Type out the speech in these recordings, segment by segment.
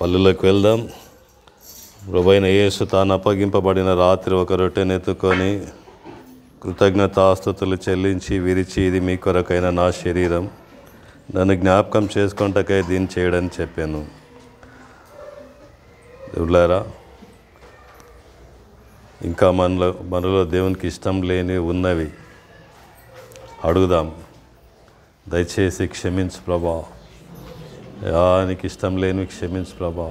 పల్లెలకు వెళ్దాం. ప్రభువైన యేసు తాను అప్పగింపబడిన రాత్రి ఒక రొట్టెనెత్తుకొని కృతజ్ఞతాస్తుతులు చెల్లించి విరిచి, ఇది మీ కొరకైన నా శరీరం, నన్ను జ్ఞాపకం చేసుకొనుటకై దీన్ని చేయడని చెప్పాను. దేవులారా, ఇంకా మనలో దేవునికి ఇష్టం లేని ఉన్నవి అడుగుదాం. దయచేసి క్షమించు ప్రభా, నీకు ఇష్టం లేనివి క్షమించు ప్రభా,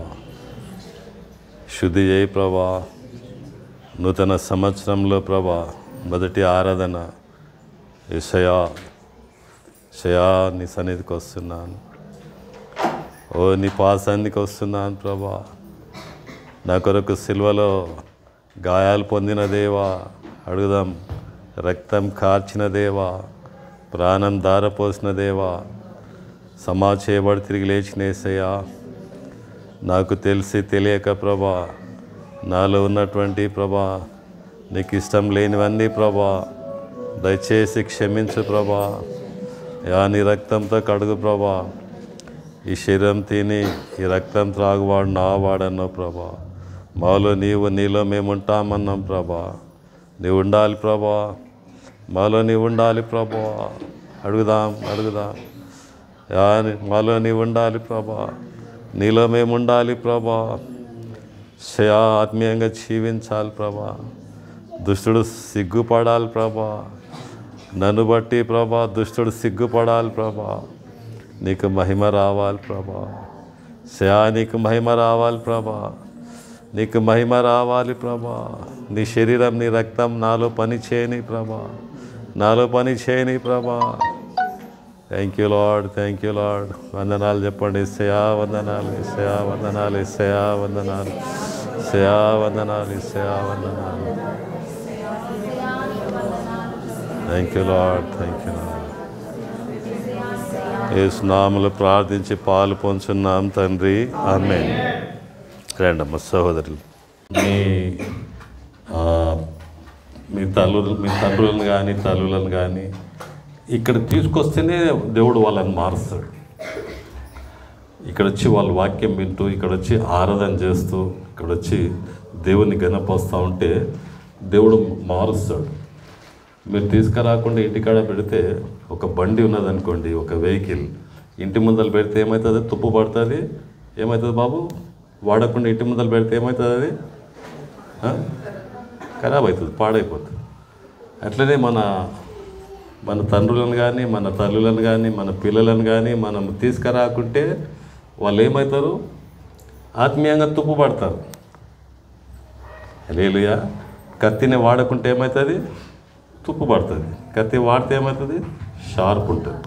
శుద్ధి చేయి ప్రభా. నూతన సంవత్సరంలో ప్రభా మొదటి ఆరాధన యేసయ్యా నీ సన్నిధికి వస్తున్నాను, నీ పాసానికి వస్తున్నాను ప్రభా. నా కొరకు సిలువలో గాయాలు పొందిన దేవా అడుగుదాం. రక్తం కార్చిన దేవా, ప్రాణం ధారపోసిన దేవా, చేయబడి తిరిగి లేచిన యేసయ్యా, నాకు తెలిసి తెలియక ప్రభా నాలో ఉన్నటువంటి ప్రభా నీకు ఇష్టం లేనివన్నీ ప్రభా దయచేసి క్షమించు ప్రభా. నీ రక్తంతో కడుగు ప్రభా. ఈ శరీరం తిని ఈ రక్తం త్రాగువాడు నా వాడన్నావు ప్రభా. మాలో నీవు, నీలో మేము ఉంటామన్నాం ప్రభా. నీవు ఉండాలి ప్రభా, మాలో నీవు ఉండాలి ప్రభా. అడుగుదాం. మాలో నీవు ఉండాలి ప్రభా, నీలో మేము ఉండాలి ప్రభా. ఆత్మీయంగా జీవించాలి ప్రభా. దుష్టుడు సిగ్గుపడాలి ప్రభా. నన్ను బట్టి ప్రభా దుష్టుడు సిగ్గుపడాలి ప్రభా. నీకు మహిమ రావాలి ప్రభా. నీకు మహిమ రావాలి ప్రభా. నీకు మహిమ రావాలి ప్రభా. నీ శరీరం, నీ రక్తం నాలో పని చేయని ప్రభా, నాలో పని చేయని ప్రభా. Thank you Lord, thank you lord. వందనాలు చెప్పండి. యేసయ్యా వందనాలు, యేసయ్యా వందనాలు, యేసయ్యా వందనాలు, యేసయ్యా వందనాలు, యేసయ్యా వందనాలు. Thank you Lord, thank you Lord. Yesu నామములో ప్రార్థించి పాలు పొందుచున్నాం తండ్రి, ఆమేన్. రండమ్మ సహోదరులు, మీ తండ్రులను కానీ తల్లులను కానీ ఇక్కడ తీసుకొస్తేనే దేవుడు వాళ్ళని మారుస్తాడు. ఇక్కడ వచ్చి వాళ్ళ వాక్యం వింటూ, ఇక్కడ వచ్చి ఆరాధన చేస్తూ, ఇక్కడ వచ్చి దేవుని గణపరుస్తూ ఉంటే దేవుడు మారుస్తాడు. మీరు తీసుకురాకుండా ఇంటికాడ పెడితే, ఒక బండి ఉన్నదనుకోండి, ఒక వెహికల్ ఇంటి ముందర పెడితే ఏమవుతుంది? తుప్పు పడుతుంది. ఏమవుతుంది బాబు? వాడకుండా ఇంటి ముందర పెడితే ఏమవుతుంది? అది ఖరాబ్ అవుతుంది, పాడైపోతుంది. అట్లనే మన తండ్రులను కానీ, మన తల్లులను కానీ, మన పిల్లలను కానీ మనం తీసుకురాకుంటే వాళ్ళు ఏమవుతారు? ఆత్మీయంగా తుప్పు పడతారు. హల్లెలూయా. కత్తిని వాడకుంటే ఏమవుతుంది? తుప్పు పడుతుంది. కత్తి వాడితే ఏమవుతుంది? షార్ప్ ఉంటుంది.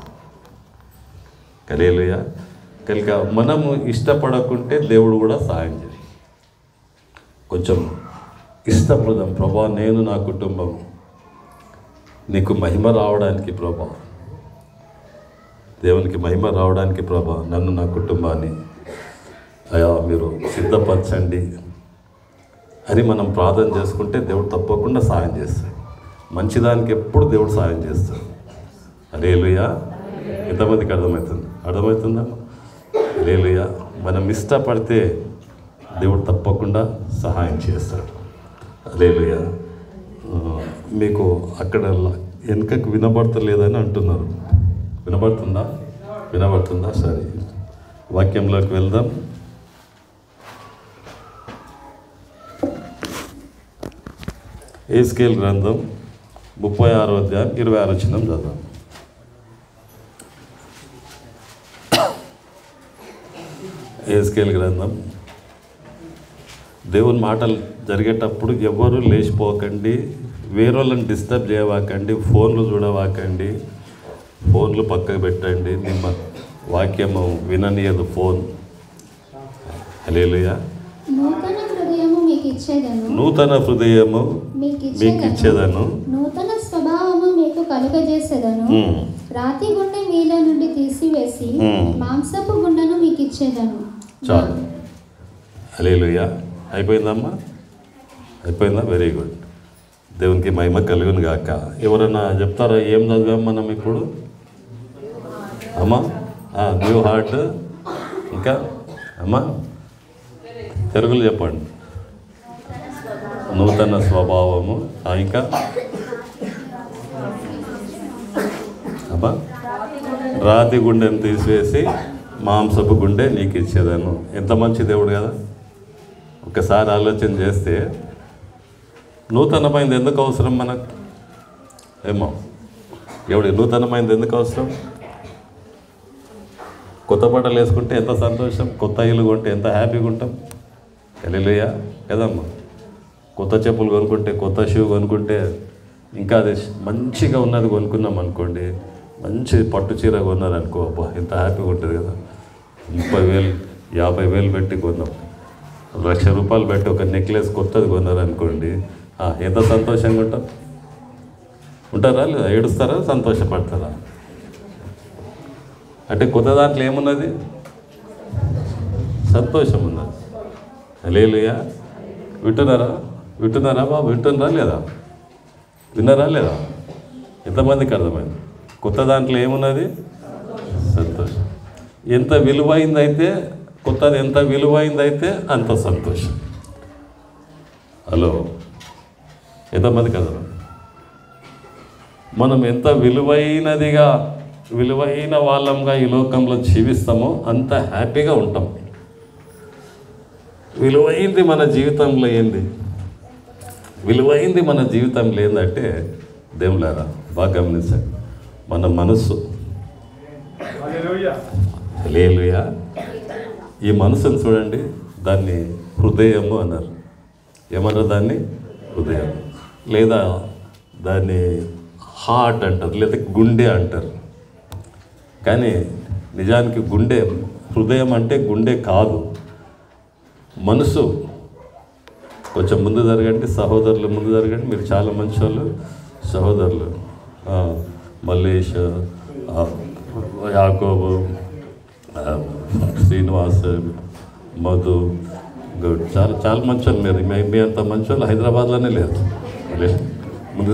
హల్లెలూయా. కనుక మనము ఇష్టపడకుంటే దేవుడు కూడా సాయం చేయాలి. కొంచెం ఇష్టపడదాం. ప్రభా, నేను నా కుటుంబం నీకు మహిమ రావడానికి ప్రభా, దేవునికి మహిమ రావడానికి ప్రభా, నన్ను నా కుటుంబాన్ని అయా మీరు సిద్ధపరచండి అని మనం ప్రార్థన చేసుకుంటే దేవుడు తప్పకుండా సాయం చేస్తాడు. మంచిదానికి ఎప్పుడు దేవుడు సాయం చేస్తాడు. హల్లెలూయా. ఎంతమందికి అర్థమవుతుందా? హల్లెలూయా. మనం ఇష్టపడితే దేవుడు తప్పకుండా సహాయం చేస్తాడు. హల్లెలూయా. మీకు అక్కడ వెనుకకు వినబడతలేదని అంటున్నారు. వినబడుతుందా? సరే, వాక్యంలోకి వెళ్దాం. యెహెజ్కేలు గ్రంథం 36వ అధ్యాయం 26వ వచనం చదువుదాం. యెహెజ్కేలు గ్రంథం. దేవుని మాటలు జరిగేటప్పుడు ఎవరు లేచిపోకండి, వేరేళ్ళని డిస్టర్బ్ చేయవాకండి, ఫోన్లు చూడవాకండి, ఫోన్లు పక్కకు పెట్టండి. ನಿಮ್ಮ వాక్యము విననీయదు ఫోన్. హల్లెలూయా. నూతన హృదయము మీకు ఇచ్చేదను, నూతన స్వభావము మీకు కలుగజేసేదను. రాతి గుండె మీలో నుండి తీసివేసి మాంసపు గుండెను మీకు ఇచ్చేదను. చాలు. హల్లెలూయా. అయిపోయిందమ్మా? అయిపోయిందా? Very good. దేవునికి మహిమ కలుగును గాక. ఎవరన్నా చెప్తారా ఏం చదివాం మనం ఇప్పుడు? అమ్మా న్యూ హార్ట్, ఇంకా అమ్మా తెలుగులో చెప్పండి. నూతన స్వభావము. ఇంకా అబ్బా, రాతి గుండెను తీసివేసి మాంసపు గుండె నీకు ఇచ్చేదాను. ఎంత మంచి దేవుడు కదా. ఒకసారి ఆలోచన చేస్తే నూతనమైంది ఎందుకు అవసరం మనకు? ఏమో ఎవడు నూతనమైంది ఎందుకు అవసరం? కొత్త బట్టలు వేసుకుంటే ఎంత సంతోషం, కొత్త ఇల్లు కొంటే ఎంత హ్యాపీగా ఉంటాం. హల్లెలూయా కదమ్మా. కొత్త చెప్పులు కొనుక్కుంటే, కొత్త షూ కొనుక్కుంటే, ఇంకా అది మంచిగా ఉన్నది కొనుక్కున్నాం అనుకోండి, మంచి పట్టు చీర కొన్నారనుకో, అబ్బా ఎంత హ్యాపీగా ఉంటుంది కదా. 30,000 50,000 పెట్టి కొన్నాం, 1,00,000 రూపాయలు పెట్టి ఒక నెక్లెస్ కొత్తది కొన్నారనుకోండి, ఎంత సంతోషంగా ఉంటారా? లేదా ఏడుస్తారా, సంతోషపడతారా? అంటే కొత్త దాంట్లో ఏమున్నది? సంతోషం ఉన్నది. హల్లెలూయా. వింటున్నారా బాబు? వింటున్నారా లేదా? విన్నారా లేదా? ఎంతమందికి అర్థమైంది? కొత్త దాంట్లో ఏమున్నది? సంతోషం. ఎంత విలువైందైతే కొత్తది, ఎంత విలువైందైతే అంత సంతోషం. హలో, ఎంతమందికి అర్థమైంది? మనం ఎంత విలువైన వాళ్ళంగా ఈ లోకంలో జీవిస్తామో అంత హ్యాపీగా ఉంటాం. విలువైంది మన జీవితంలో ఏంది? విలువైంది మన జీవితంలో ఏంటంటే, దేవులారా బాగా గమనించండి, మన మనస్సు. హల్లెలూయా. ఈ మనసును చూడండి, దాన్ని హృదయము అన్నారు. ఏమన్నారు దాన్ని? హృదయం. లేదా దాన్ని హార్ట్ అంటారు, లేదా గుండె అంటారు. కానీ నిజానికి గుండె, హృదయం అంటే గుండె కాదు, మనసు. కొంచెం ముందు జరగండి సహోదరులు, ముందు జరగండి. మీరు చాలా మంచి వాళ్ళు సహోదరులు. మల్లేష్, యాకోబు, శ్రీనివాస్, మధు, గుడ్, చాలా మంచి వాళ్ళు. మీరు మీ అంత మంచి వాళ్ళు హైదరాబాద్లోనే లేరు. ముందు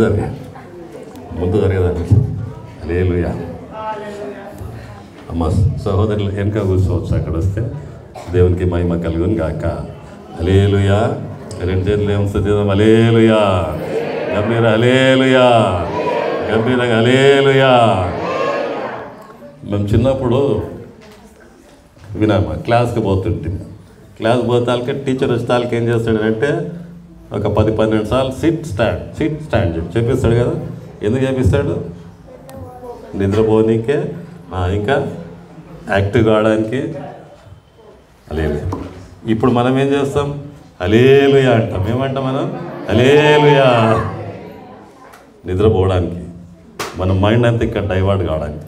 జరగదండి. హల్లెలూయా. అమ్మ సహోదరులు వెనక కూర్చోవచ్చు, అక్కడ వస్తే దేవునికి మహిమ కలుగును గాక. హల్లెలూయా. 2 చేతులు ఏం స్తుతిద్దాం. హల్లెలూయా. గంభీర హల్లెలూయా. గంభీరంగా హల్లెలూయా. మేము చిన్నప్పుడు వినామా క్లాస్కి పోతుంటాం. క్లాస్ పోతాలకే టీచర్ వచ్చేతాలకి ఏం చేస్తాడంటే ఒక 10-12 సార్లు సిట్ స్టాండ్ చెప్పిస్తాడు కదా. ఎందుకు చెప్పిస్తాడు? నిద్రపోనీకే, ఇంకా యాక్టివ్ కావడానికి. హల్లెలూయా. ఇప్పుడు మనం ఏం చేస్తాం? హల్లెలూయా అంటాం. ఏమంటాం మనం? హల్లెలూయా. నిద్రపోవడానికి, మన మైండ్ అంతా ఇక్కడ డైవర్ట్ కావడానికి.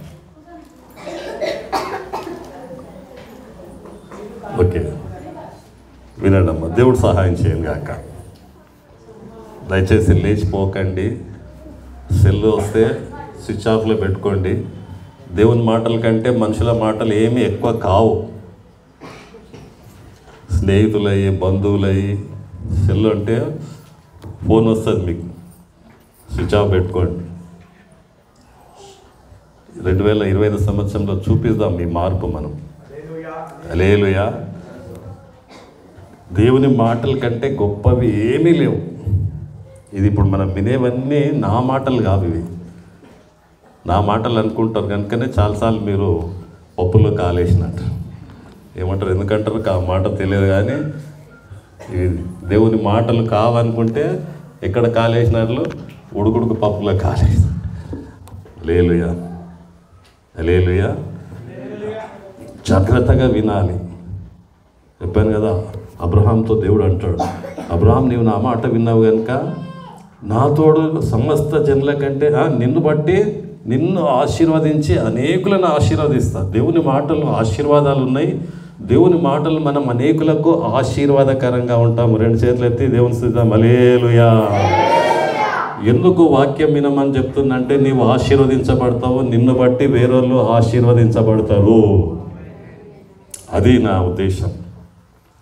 ఓకే, వినండి అమ్మ, దేవుడు సహాయం చేయండి కాక. దయచేసి లేచిపోకండి. సెల్ వస్తే స్విచ్ ఆఫ్లో పెట్టుకోండి. దేవుని మాటల కంటే మనుషుల మాటలు ఏమీ ఎక్కువ కావు. స్నేహితులయ్యి, బంధువులయ్యి, సెల్ అంటే ఫోన్ వస్తుంది మీకు, స్విచ్ ఆఫ్ పెట్టుకోండి. 2025 సంవత్సరంలో చూపిద్దాం మీ మార్పు మనం. హల్లెలూయా. దేవుని మాటల కంటే గొప్పవి ఏమీ లేవు. ఇది ఇప్పుడు మనం వినేవన్నీ నా మాటలు కావు, ఇవి నా మాటలు అనుకుంటారు కనుకనే చాలాసార్లు మీరు పప్పులో కాలేసినట్టు ఏమంటారు, ఎందుకంటారు ఆ మాట తెలియదు. కానీ ఇవి దేవుని మాటలు కావనుకుంటే ఎక్కడ కాలేసినట్లు? ఉడుకుడుకు పప్పులో కాలేసిన. హల్లెలూయా. హల్లెలూయా. జాగ్రత్తగా వినాలి. చెప్పాను కదా, అబ్రహాంతో దేవుడు అంటాడు, అబ్రహాం నీవు నా మాట విన్నావు కనుక నా తోడు సమస్త జనుల కంటే నిన్ను బట్టి నిన్ను ఆశీర్వదించి అనేకులను ఆశీర్వదిస్తా. దేవుని మాటలు ఆశీర్వాదాలు ఉన్నాయి. దేవుని మాటలు మనం అనేకులకు ఆశీర్వాదకరంగా ఉంటాము. 2 చేతులు ఎత్తి దేవుని స్తుతిద్దాం. హల్లెలూయా. ఎందుకు వాక్యం వినమని చెప్తుందంటే నీవు ఆశీర్వదించబడతావు, నిన్ను బట్టి వేరేళ్ళు ఆశీర్వదించబడతారు. అది నా ఉద్దేశం,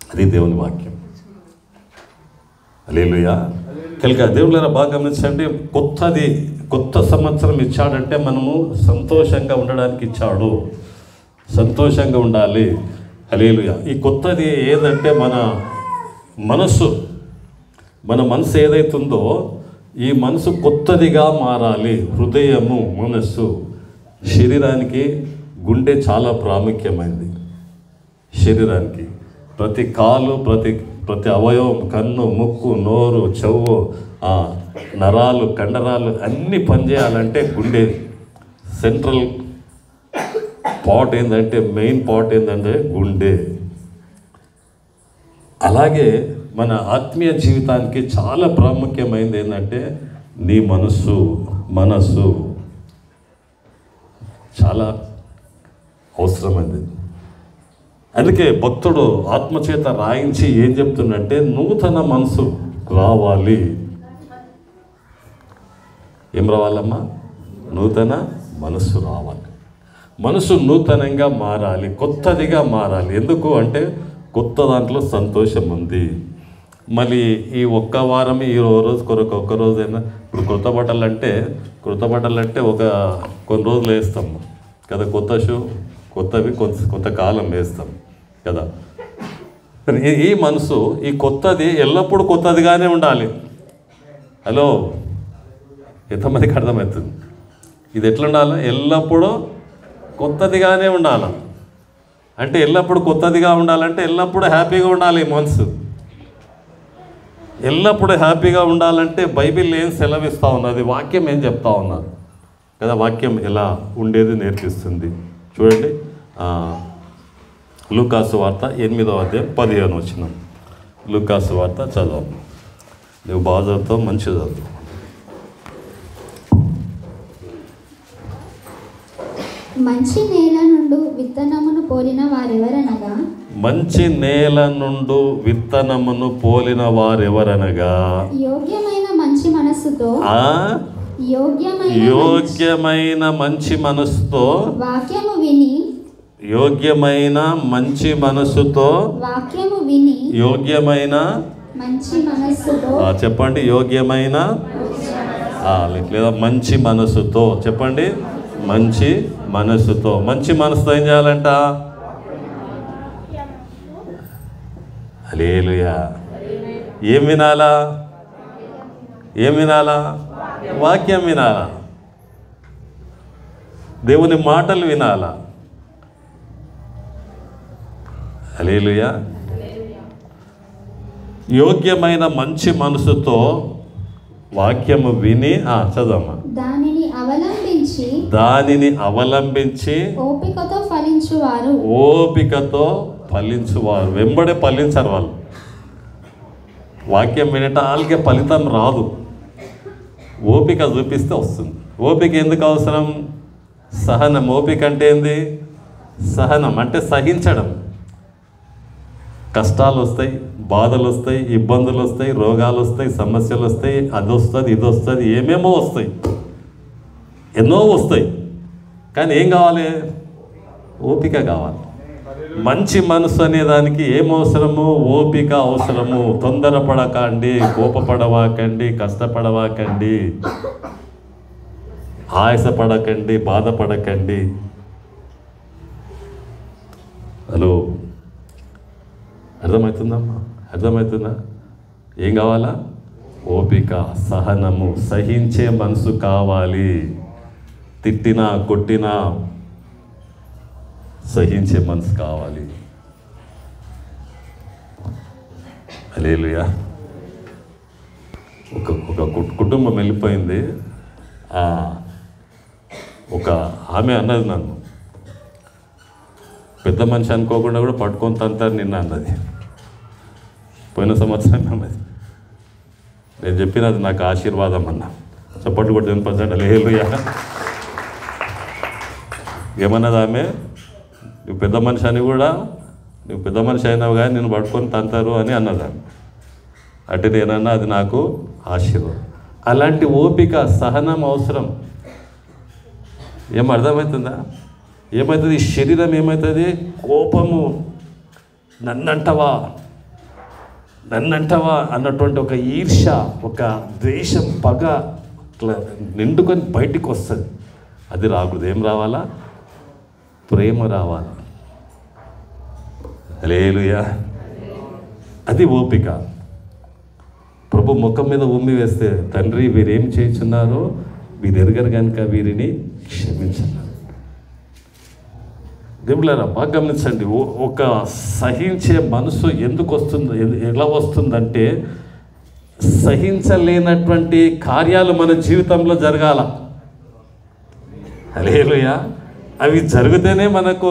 అది దేవుని వాక్యం. హల్లెలూయా. కనుక దేవుళ్ళారా బాగా గమనించండి, కొత్త సంవత్సరం ఇచ్చాడంటే మనము సంతోషంగా ఉండడానికి ఇచ్చాడు. సంతోషంగా ఉండాలి. హల్లెలూయా. ఈ కొత్తది ఏదంటే మన మనసు, మన మనసు ఏదైతుందో ఈ మనసు కొత్తదిగా మారాలి. హృదయము, మనస్సు, శరీరానికి గుండె చాలా ప్రాముఖ్యమైనది. శరీరానికి ప్రతి కాలు, ప్రతి అవయవం, కన్ను, ముక్కు, నోరు, చెవు, నరాలు, కండరాలు అన్నీ పనిచేయాలంటే గుండె సెంట్రల్ పార్ట్ ఏంటంటే, మెయిన్ పార్ట్ ఏంటంటే గుండె. అలాగే మన ఆత్మీయ జీవితానికి చాలా ప్రాముఖ్యమైనది ఏంటంటే నీ మనస్సు చాలా అవసరమైనది. అందుకే భక్తుడు ఆత్మచేత రాయించి ఏం చెప్తుందంటే నూతన మనసు రావాలి. ఏం రావాలమ్మా? నూతన మనసు రావాలి. మనసు నూతనంగా మారాలి, కొత్తదిగా మారాలి. ఎందుకు అంటే కొత్త దాంట్లో సంతోషం ఉంది. మళ్ళీ ఈ ఒక్క వారం ఈ రోజు కొరకు ఒక్క రోజైనా ఇప్పుడు కొత్త బట్టలు అంటే కొన్ని రోజులు వేస్తాం కదా, కొత్త షూ కొత్తవి కొంతకాలం వేస్తాం కదా. ఈ మనసు ఈ కొత్తది ఎల్లప్పుడూ కొత్తదిగానే ఉండాలి. హలో, ఎంతమందికి అర్థమవుతుంది? ఇది ఎట్లా ఉండాలి? ఎల్లప్పుడూ కొత్తదిగానే ఉండాలి. అంటే ఎల్లప్పుడూ కొత్తదిగా ఉండాలంటే ఎల్లప్పుడూ హ్యాపీగా ఉండాలి. మనసు ఎల్లప్పుడూ హ్యాపీగా ఉండాలంటే బైబిల్ ఏం సెలవిస్తూ ఉన్నది, వాక్యం ఏం చెప్తా ఉన్నారు కదా. వాక్యం ఎలా ఉండేది నేర్పిస్తుంది. చూడండి, లూకాసు వార్త 8వ అధ్యాయం 15వ వచనం. లూకాసు వార్త చదవు. నువ్వు బాగా చదువుతావు, మంచి చదువు. మంచి నేల నుండి విత్తనమును పోలిన వారెవరనగా, మంచి నేల నుండి విత్తనమును పోలిన వారెవరనగా, యోగ్యమైన మంచి మనస్సుతో యోగ్యమైన మంచి మనస్సుతో వాక్యము విని, యోగ్యమైన మంచి మనస్సుతో వాక్యము విని, యోగ్యమైన మంచి మనస్సుతో చెప్పండి. యోగ్యమైన లేదా మంచి మనస్సుతో చెప్పండి. మంచి మనస్సుతో. మంచి మనసుతో ఏం చేయాలంట? హల్లెలూయా. ఏం వినాలా? వాక్యం వినాలా? దేవుని మాటలు వినాలా? హల్లెలూయా. యోగ్యమైన మంచి మనసుతో వాక్యము విని చదవమ్మా. దానిని అవలంబించి ఓపికతో ఫలించువారు. వెంబడే ఫలించారు వాళ్ళు. వాక్యం వినటానికి ఫలితం రాదు, ఓపిక చూపిస్తే వస్తుంది. ఓపిక ఎందుకు అవసరం? సహనం. ఓపిక అంటే ఏంది? సహనం అంటే సహించడం. కష్టాలు వస్తాయి, బాధలు వస్తాయి, ఇబ్బందులు వస్తాయి, రోగాలు వస్తాయి, సమస్యలు వస్తాయి, అది వస్తుంది, ఇది వస్తుంది, ఏమేమో వస్తాయి, ఎన్నో వస్తాయి. కానీ ఏం కావాలి? ఓపిక కావాలి. మంచి మనసు అనే దానికి ఏం అవసరము? ఓపిక అవసరము. తొందరపడకండి, కోపపడవాకండి, కష్టపడవాకండి, ఆయాసపడకండి, బాధపడకండి. హలో, అర్థమవుతుందా? ఏం కావాలా? ఓపిక, సహనము, సహించే మనసు కావాలి. తిట్టినా కొట్టినా సహించే మనసు కావాలి. హల్లెలూయా. ఒక కుటుంబం వెళ్ళిపోయింది. ఒక ఆమె అన్నది నన్ను, పెద్ద మనిషి అనుకోకుండా కూడా పట్టుకొని తంతారు నిన్న అన్నది. పోయిన సంవత్సరం అన్నది. నేను చెప్పినది నాకు ఆశీర్వాదం అన్న. చప్పట్లు కూడా వినిపించండి. హల్లెలూయా. ఏమన్నది ఆమె? నువ్వు పెద్ద మనిషి అయినావు కానీ నేను పట్టుకొని తంతారు అని అన్నది ఆమె. అంటే నేనన్నా అది నాకు ఆశీర్వాదం. అలాంటి ఓపిక, సహనం అవసరం. అర్థమవుతుందా? ఏమవుతుంది? ఈ శరీరం ఏమవుతుంది? కోపము, నన్నంటవా అన్నటువంటి ఒక ఈర్ష్య, ఒక ద్వేషం, పగ ఇట్లా నిండుకొని బయటికి వస్తుంది. అది రాకూడదు. ఏం రావాలా? ప్రేమ రావాలా. హల్లెలూయా. అది ఓపిక. ప్రభు ముఖం మీద ఉమ్మి వేస్తే, తండ్రి వీరేం చేస్తున్నారో వీరు ఎరగరు కనుక వీరిని క్షమించండి. దేవుళ్ళారా బాగా గమనించండి. ఒక సహించే మనసు ఎందుకు వస్తుంది, ఎలా వస్తుందంటే సహించలేనటువంటి కార్యాలు మన జీవితంలో జరగాల. హల్లెలూయా. అవి జరిగితేనే మనకు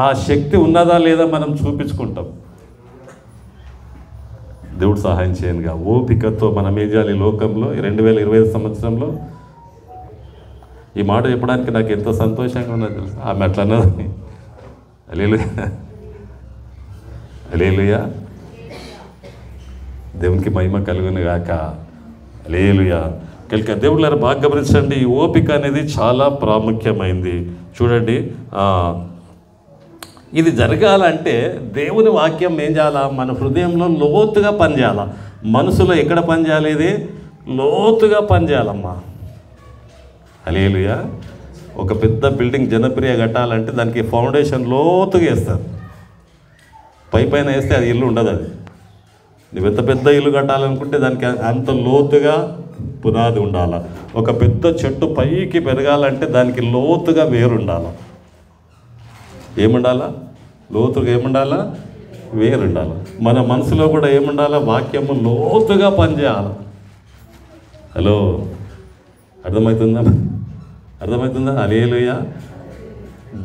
ఆ శక్తి ఉన్నదా లేదా మనం చూపించుకుంటాం. దేవుడు సహాయం చేయనుగా. ఓపికతో మనం ఏం చేయాలి ఈ లోకంలో 2025 సంవత్సరంలో. ఈ మాట చెప్పడానికి నాకు ఎంతో సంతోషంగా ఉన్నది తెలుసు. ఆమె అట్లా అన్నదని. హల్లెలూయా, హల్లెలూయా. దేవునికి మహిమ కలుగును గాక. హల్లెలూయా. కనుక దేవుళ్ళారా బాగా గమనించండి, ఈ ఓపిక అనేది చాలా ప్రాముఖ్యమైంది. చూడండి, ఇది జరగాలంటే దేవుని వాక్యం ఏం చేయాలా? మన హృదయంలో లోతుగా పనిచేయాల. మనసులో ఎక్కడ పనిచేయాలి? ఇది లోతుగా పనిచేయాలమ్మా. హల్లెలూయా. ఒక పెద్ద బిల్డింగ్ జనప్రియ కట్టాలంటే దానికి ఫౌండేషన్ లోతుగా వేస్తారు. పైన వేస్తే అది ఇల్లు ఉండదు. అది నువ్వు ఎంత పెద్ద ఇల్లు కట్టాలనుకుంటే దానికి అంత లోతుగా పునాది ఉండాలి. ఒక పెద్ద చెట్టు పైకి పెరగాలంటే దానికి లోతుగా వేరుండాలి. ఏముండాలా? లోతుగా ఏముండాలా? వేరుండాలి. మన మనసులో కూడా ఏముండాలా? వాక్యము లోతుగా పనిచేయాలి. హలో, అర్థమవుతుందా? అర్థమవుతుందా? హల్లెలూయా.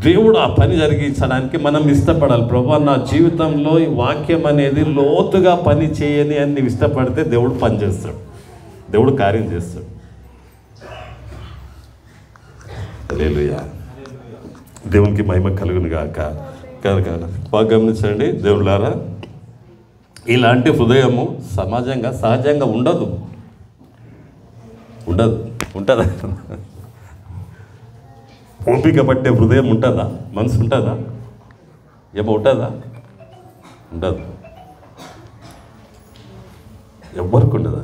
దేవుడు ఆ పని జరిగించడానికి మనం ఇష్టపడాలి. ప్రభువా, నా జీవితంలో ఈ వాక్యం అనేది లోతుగా పని చేయని అని నీవు ఇష్టపడితే దేవుడు పని చేస్తాడు, దేవుడు కార్యం చేస్తాడు. హల్లెలూయా. దేవునికి మహిమ కలుగును గాక. కనుక బాగా గమనించండి దేవుళ్ళారా, ఇలాంటి హృదయము సహజంగా ఉండదు. ఉంటుందా? ఓపిక పట్టే హృదయం ఉంటుందా? మనసు ఉంటుందా? ఏమో ఉంటుందా? ఉండదు. ఎవ్వరికి ఉండదు.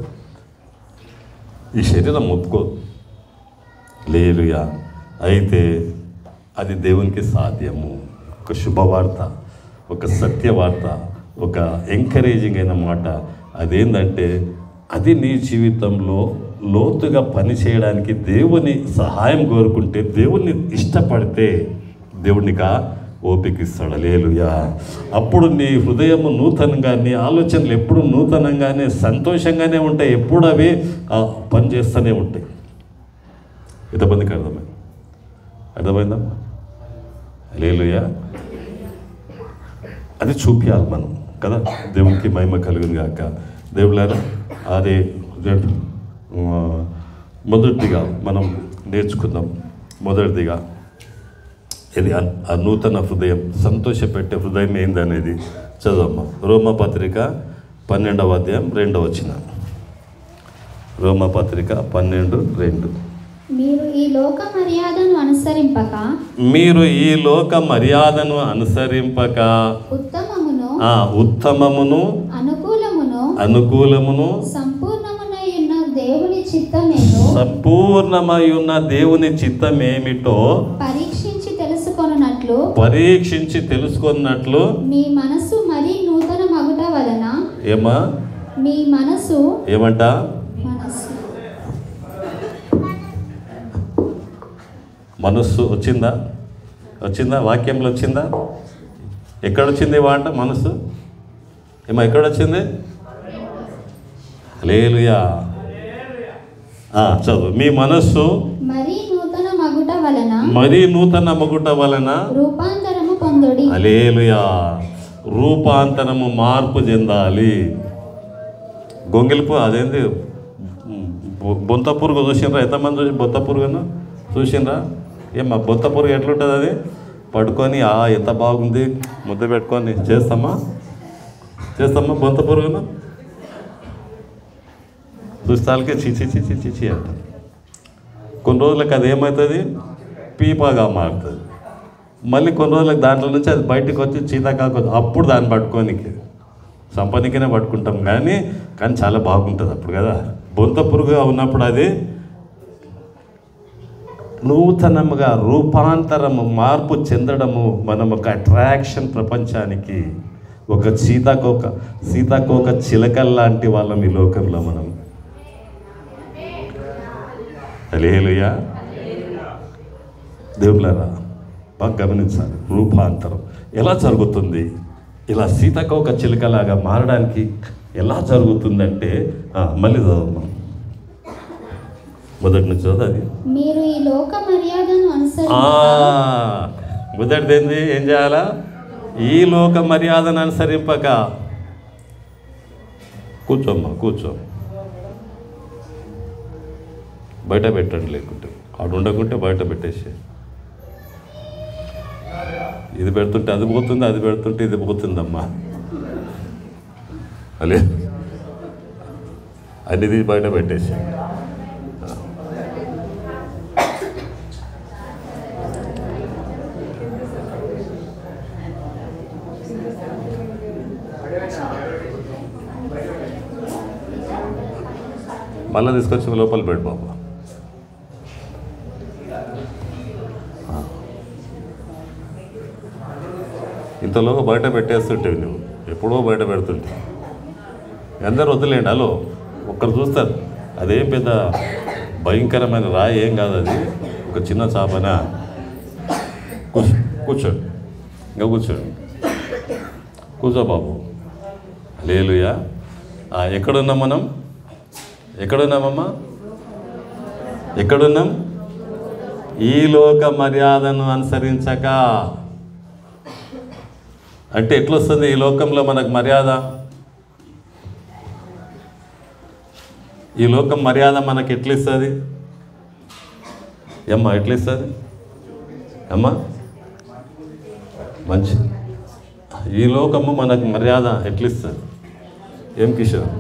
ఈ శరీరం ఒప్పుకోదు. హల్లెలూయా. అయితే అది దేవునికి సాధ్యము. ఒక శుభవార్త, ఒక సత్యవార్త, ఒక ఎంకరేజింగ్ అయిన మాట అదేంటంటే, అది నీ జీవితంలో లోతుగా పని చేయడానికి దేవుని సహాయం కోరుకుంటే, దేవుణ్ణి ఇష్టపడితే దేవుడినికా ఓపిక ఇస్తాడు. హల్లెలూయా. అప్పుడు నీ హృదయము నూతనంగా, నీ ఆలోచనలు ఎప్పుడు నూతనంగానే సంతోషంగానే ఉంటాయి. ఎప్పుడు అవి పని చేస్తూనే ఉంటాయి. ఎంతమందికి అర్థమైందా? హల్లెలూయా. అది చూపించాలి మనం కదా. దేవునికి మహిమ కలుగును గాక. దేవుళ్ళారా, అదే మొదటిదిగా మనం నేర్చుకుందాం. మొదటిదిగా ఇది ఆ నూతన హృదయం, సంతోషపెట్టే హృదయం ఏందనేది చదవమ్మా. రోమపత్రిక 12వ అధ్యాయం 2వ వచనం. రోమపత్రిక 12:2. మీరు ఈ లోక మర్యాదను అనుసరింపక ఉత్తమమును అనుకూలమును సంపూర్ణమై ఉన్న దేవుని చిత్తమేమిటో పరీక్షించి తెలుసుకున్నట్లు మీ మనసు మరీ నూతన మగుట వలన మీ మనసు ఏమంట మనస్సు వచ్చిందా? వాక్యంలో వచ్చిందా? ఎక్కడొచ్చింది వాట? మనసు ఎక్కడొచ్చింది? హల్లెలూయా. చదువు. మీ మనస్సు మరీ నూతన మగుట వలన రూపాంతరము పొందుడి. హల్లెలూయా. రూపాంతరము, మార్పు చెందాలి. గొంగిలిపు అదేంది? బొంత పురుగు చూసిండ్రా? ఎంతమంది చూసి బొంత పురుగును చూసిండ్రా? ఏమ్మా బొంత పురుగు ఎట్లుంటుంది? అది పడుకొని ఎంత బాగుంది ముద్ద పెట్టుకొని చేస్తామా బొంత పురుగును? చూస్తాలకే చిచి అంట. కొన్ని రోజులకు అది ఏమవుతుంది? పీపాగా మారుతుంది. మళ్ళీ కొన్ని రోజులకు దాంట్లో నుంచి అది బయటకు వచ్చి చీతకాకు, అప్పుడు దాన్ని పట్టుకోనికి సంపనికనే పట్టుకుంటాం. కానీ చాలా బాగుంటుంది అప్పుడు కదా. బొంత పురుగుగా ఉన్నప్పుడు అది నూతనముగా రూపాంతరము, మార్పు చెందడము, మనం ఒక అట్రాక్షన్ ప్రపంచానికి. ఒక సీతాకోక చిలకల్లాంటి వాళ్ళం ఈ లోకంలో మనం. హల్లెలూయా. దేవుళ్ళారా బాగా గమనించాలి. రూపాంతరం ఎలా జరుగుతుంది? ఇలా సీతాకోక చిలకలాగా మారడానికి ఎలా జరుగుతుందంటే మళ్ళీ చదవమ్మా, మొదటి నుంచి చదవది. మీరు ఈ లోక మర్యాదను మొదటిది ఏంది? ఏం చేయాలా? ఈ లోక మర్యాదను అనుసరింపక. కూర్చోమ్మా, కూర్చో. బయట పెట్టండి, లేకుంటే ఆడు ఉండకుంటే బయట పెట్టేసి. ఇది పెడుతుంటే అది పోతుంది, అది పెడుతుంటే ఇది పోతుందమ్మా. అలే అన్నిది బయట పెట్టేసి. మళ్ళీ తీసుకొచ్చి లోపల పెట్టు బాబా. ఇంతలో బయట పెట్టేస్తుంటేవి నువ్వు, ఎప్పుడో బయట పెడుతుంటే. అందరూ వదిలేండి. హలో, ఒక్కరు చూస్తారు. అదేం పెద్ద భయంకరమైన రాయి ఏం కాదు, అది ఒక చిన్న చాపన. కూర్చోండి, ఇంకా కూర్చోండి, కూర్చో బాబు. హల్లెలూయా. ఎక్కడున్నాం మనం? ఎక్కడున్నామమ్మా? ఎక్కడున్నాం? ఈ లోక మర్యాదను అనుసరించక. అంటే ఎట్లొస్తుంది ఈ లోకంలో మనకు మర్యాద? ఈ లోకం మర్యాద మనకి ఎట్లిస్తుంది? అమ్మా ఎట్లిస్తుంది అమ్మా? మంచి ఈ లోకము మనకు మర్యాద ఎట్లిస్తుంది? ఏం కిషోర్?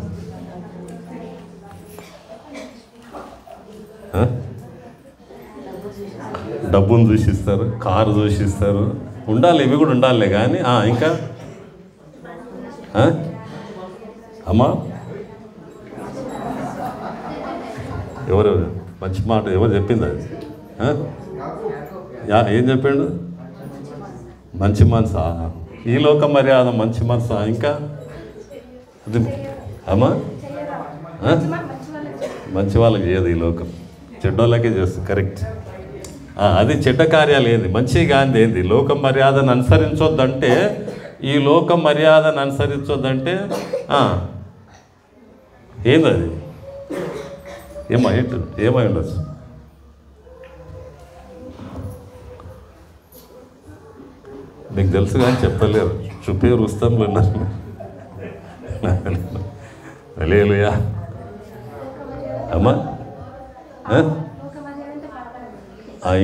డబ్బును దూషిస్తారు, కారు దూషిస్తారు. ఉండాలి, ఇవి కూడా ఉండాలి. కానీ ఇంకా అమ్మా ఎవరు మంచి మాట ఎవరు చెప్పింది అది? ఏం చెప్పాడు? మంచి మనసా? ఈ లోక మర్యాద మంచి మనసా? ఇంకా అది అమ్మా మంచి వాళ్ళకి చేయదు ఈ లోకం, చెడ్డోళ్ళకే చేస్తుంది. కరెక్ట్. అది చెడ్డ కార్యాలు ఏంది, మంచి కాంతి ఏంది? లోక మర్యాదను అనుసరించొద్దంటే, ఈ లోక మర్యాదను అనుసరించొద్దంటే ఏంది అది? ఏమై ఉండొచ్చు? నీకు తెలుసు కానీ చెప్పలేరు. చుప్పే రుస్తంలో ఉన్నారు. హల్లెలూయా. అమ్మా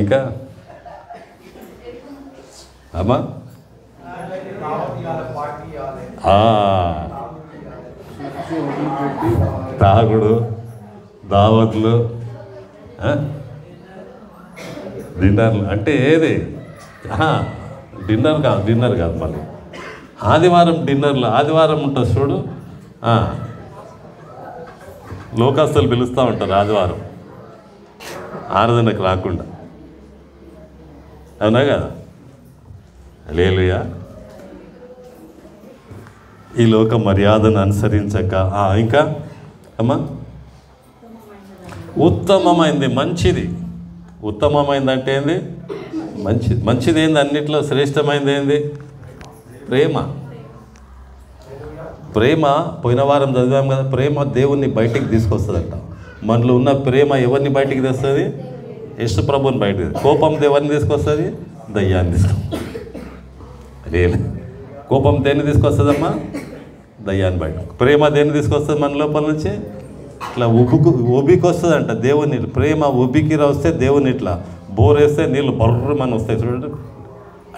ఇంకా అమ్మా తాగుడు, దావత్లు, డిన్నర్లు. అంటే ఏది? డిన్నర్ కాదు మళ్ళీ ఆదివారం డిన్నర్లు. ఆదివారం ఉంటుంది చూడు, లోకస్తులు పిలుస్తూ ఉంటారు ఆదివారం ఆరాధనకు రాకుండా. అవునా కదా? హల్లెలూయా. ఈ లోక మర్యాదను అనుసరించక. ఇంకా అమ్మా ఉత్తమమైంది, మంచిది. ఉత్తమమైంది అంటే ఏంది? మంచిది. మంచిది ఏంది? అన్నిట్లో శ్రేష్టమైంది ఏంది? ప్రేమ. ప్రేమ పోయిన వారం చదివాం కదా, ప్రేమ దేవుణ్ణి బయటికి తీసుకొస్తుందంట. మనలో ఉన్న ప్రేమ ఎవరిని బయటికి తెస్తుంది? యేసు ప్రభుని బయటికి. కోపం ఎవరిని తీసుకొస్తుంది? దయ్యాన్ని తీసుకొస్తుంది. కోపం దేన్ని తీసుకొస్తుందమ్మా? దయ్యాన్ని బయట. ప్రేమ దేన్ని తీసుకొస్తుంది మన లోపల నుంచి? ఇట్లా ఉబికి వస్తుంది అంట దేవుని. ప్రేమ ఉబికి వస్తే దేవుని ఇట్లా బోరేస్తే నీళ్ళు బర్రమని వస్తాయి చూడండి.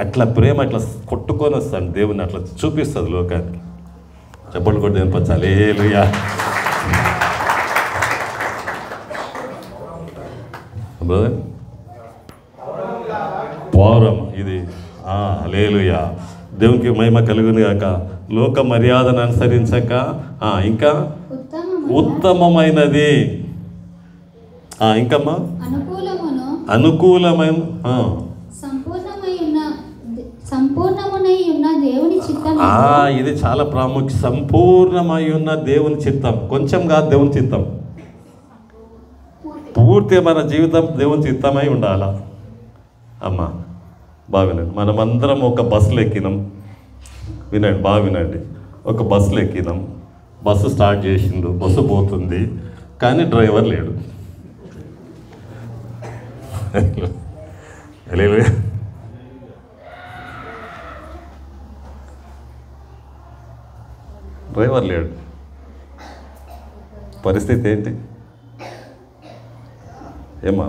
అట్లా ప్రేమ ఇట్లా కొట్టుకొని వస్తాను దేవుని, అట్లా చూపిస్తుంది లోకానికి. చెప్పండి కూడా దేనిపచ్చు. హల్లెలూయా. బ్రదర్ పౌరం ఇది. హల్లెలూయా. దేవునికి మహిమ కలుగును గాక. లోక మర్యాదను అనుసరించక. ఇంకా ఉత్తమమైనది. ఇంకమ్మా అనుకూలమైన సంపూర్ణమునై ఉన్న దేవుని చిత్తం ఇది చాలా ప్రాముఖ్యం. సంపూర్ణమై ఉన్న దేవుని చిత్తం, కొంచెం కాదు దేవుని చిత్తం, పూర్తి మన జీవితం దేవుని చిత్తమై ఉండాలా. అమ్మా బాగా వినండి, మనమందరం ఒక బస్సులో ఎక్కినాం. వినండి, బాగా వినండి. ఒక బస్సులో ఎక్కినాం, బస్సు స్టార్ట్ చేసిండు, బస్సు పోతుంది, కానీ డ్రైవర్ లేడు. డ్రైవర్ లేడు. పరిస్థితి ఏంటి? ఏమా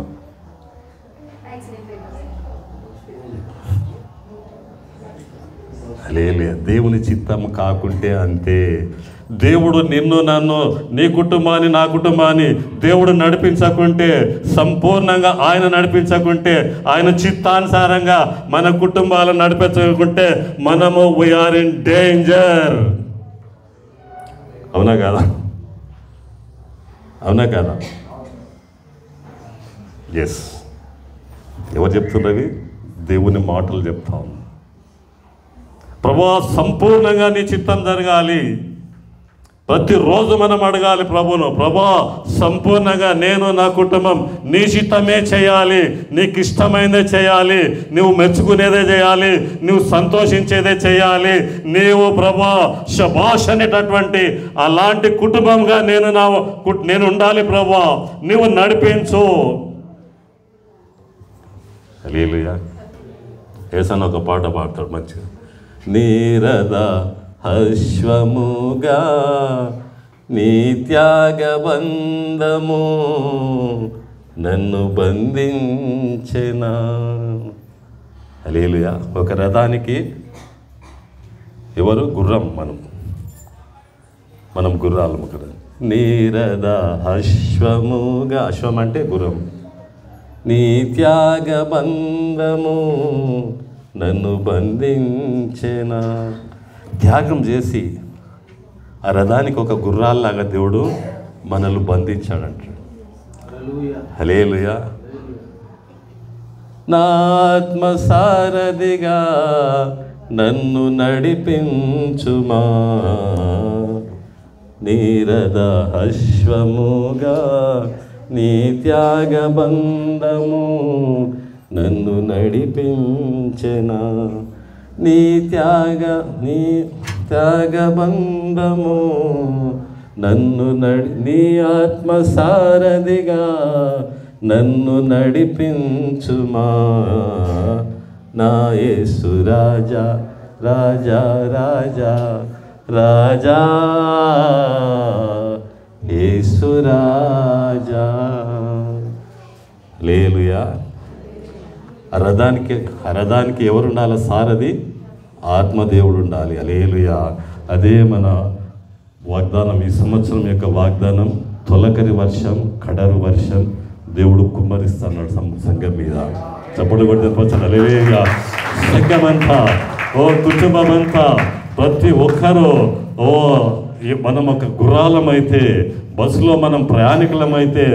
లేదు, దేవుని చిత్తం కాకుంటే అంతే. దేవుడు నిన్ను, నన్ను, నీ కుటుంబాన్ని, నా కుటుంబాన్ని దేవుడు నడిపించకుంటే, సంపూర్ణంగా ఆయన నడిపించకుంటే, ఆయన చిత్తానుసారంగా మన కుటుంబాలను నడిపించకుంటే మనము వీఆర్ ఇన్ డేంజర్. అవునా కాదా? అవునా కాదా? ఎస్. ఎవరు చెప్తున్నవి? దేవుని మాటలు చెప్తాం. ప్రభువా, సంపూర్ణంగా నీ చిత్తం జరగాలి. ప్రతిరోజు మనం అడగాలి ప్రభును, ప్రభువా సంపూర్ణంగా నేను, నా కుటుంబం నీ చిత్తమే చేయాలి, నీకు ఇష్టమైనదే చేయాలి, నువ్వు మెచ్చుకునేదే చేయాలి, నువ్వు సంతోషించేదే చేయాలి. నీవు ప్రభువా శభాష్ అనేటటువంటి అలాంటి కుటుంబంగా నేను ఉండాలి ప్రభువా, నువ్వు నడిపించు. హల్లెలూయా. యేసన్న ఒక పాట పాడతాడు మంచిగా. నీరద అశ్వముగా నీ త్యాగబంధము నన్ను బంధించెనా. హల్లెలూయా. ఒక రథానికి ఎవరు? గుర్రం. మనం గుర్రాలు కదా. నీరద అశ్వముగా, అశ్వం అంటే గుర్రం. నీ త్యాగబంధము నన్ను బంధించెనా. త్యాగం చేసి ఆ రథానికి ఒక గుర్రాల్లాగా దేవుడు మనల్ని బంధించాడంటాడు. హల్లెలూయా. నా ఆత్మసారథిగా నన్ను నడిపించుమా, నీరద అశ్వముగా నీ త్యాగబంధము నన్ను నడిపించెనా. నీ త్యాగబంధము నన్ను నీ ఆత్మసారథిగా నన్ను నడిపించుమా, నా యేసు రాజా రాజా రాజా రాజా యేసు రాజా. హల్లెలూయా. ఆ రథానికి ఎవరు ఉండాలి? సారథి ఆత్మదేవుడు ఉండాలి. హల్లెలూయా. అదే మన వాగ్దానం, ఈ సంవత్సరం యొక్క వాగ్దానం. తొలకరి వర్షం, కడరు వర్షం దేవుడు కుమ్మరిస్తున్నాడు సంఘం మీద. చప్పుడు కొట్టిన హల్లెలూయా. సంఘమంతా, కుటుంబం అంతా, ప్రతి ఒక్కరూ మనం ఒక గుర్రాలమైతే, బస్సులో మనం ప్రయాణికులమైతే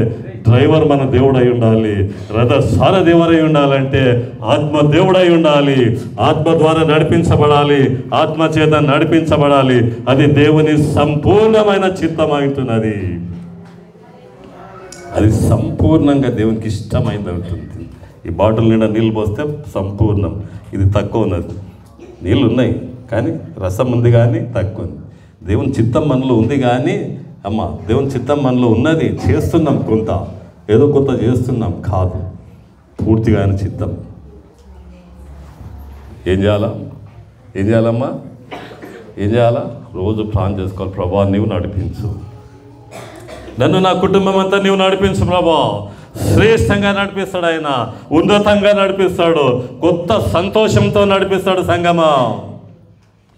డ్రైవర్ మన దేవుడై ఉండాలి. రథ సారథి ఎవరై ఉండాలంటే ఆత్మ దేవుడై ఉండాలి. ఆత్మ ద్వారా నడిపించబడాలి, ఆత్మ చేత నడిపించబడాలి. అది దేవుని సంపూర్ణమైన చిత్తం అవుతున్నది. అది సంపూర్ణంగా దేవునికి ఇష్టమైనది అవుతుంది. ఈ బాటిల్ నిండా నీళ్ళు పోస్తే సంపూర్ణం. ఇది తక్కువ ఉన్నది. నీళ్ళు ఉన్నాయి కానీ రసం ఉంది కానీ తక్కువ ఉంది. దేవుని చిత్తం మనలో ఉంది కానీ దేవుని చిత్తం మనలో ఉన్నది. చేస్తున్నాం, ఏదో కొంత చేస్తున్నాం కాదు, పూర్తిగా ఆయన చిత్తం. ఏం చేయాలమ్మా? ఏం చేయాలా? రోజు ప్లాన్ చేసుకోవాలి. ప్రభా నీవు నడిపించు, నన్ను, నా కుటుంబం అంతా నీవు నడిపించు ప్రభా. శ్రేష్టంగా నడిపిస్తాడు ఆయన, ఉన్నతంగా నడిపిస్తాడు, కొత్త సంతోషంతో నడిపిస్తాడు సంగమా.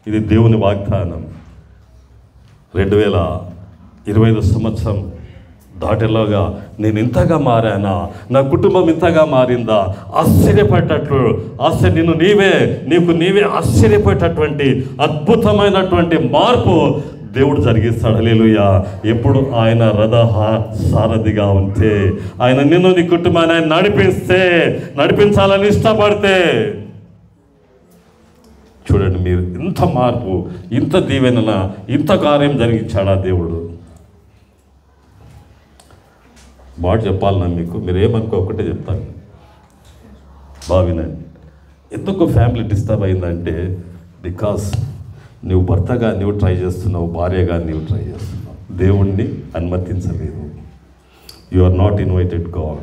ఇది దేవుని వాగ్దానం. 2025 సంవత్సరం దాటేలాగా నేను ఇంతగా మారానా, నా కుటుంబం ఇంతగా మారిందా, నీకు నీవే ఆశ్చర్యపోయేటటువంటి అద్భుతమైనటువంటి మార్పు దేవుడు జరిగిస్తాడు. హల్లెలూయా. ఎప్పుడు ఆయన రథ సారథిగా ఉంటే, ఆయన నిన్ను, నీ కుటుంబాన్ని ఆయన నడిపించాలని ఇష్టపడితే, చూడండి, మీరు ఇంత మార్పు, ఇంత దీవెన, ఇంత కార్యం జరిగించాడా దేవుడు. మాట చెప్పాలన్నా మీకు, మీరు ఏమనుకో ఒకటే చెప్తాను, బావినండి. ఎందుకు ఫ్యామిలీ డిస్టర్బ్ అయిందంటే, బికాస్ నువ్వు భర్తగా నువ్వు ట్రై చేస్తున్నావు, భార్యగా నువ్వు ట్రై చేస్తున్నావు, దేవుణ్ణి అనుమతించలేదు. You are not invited God.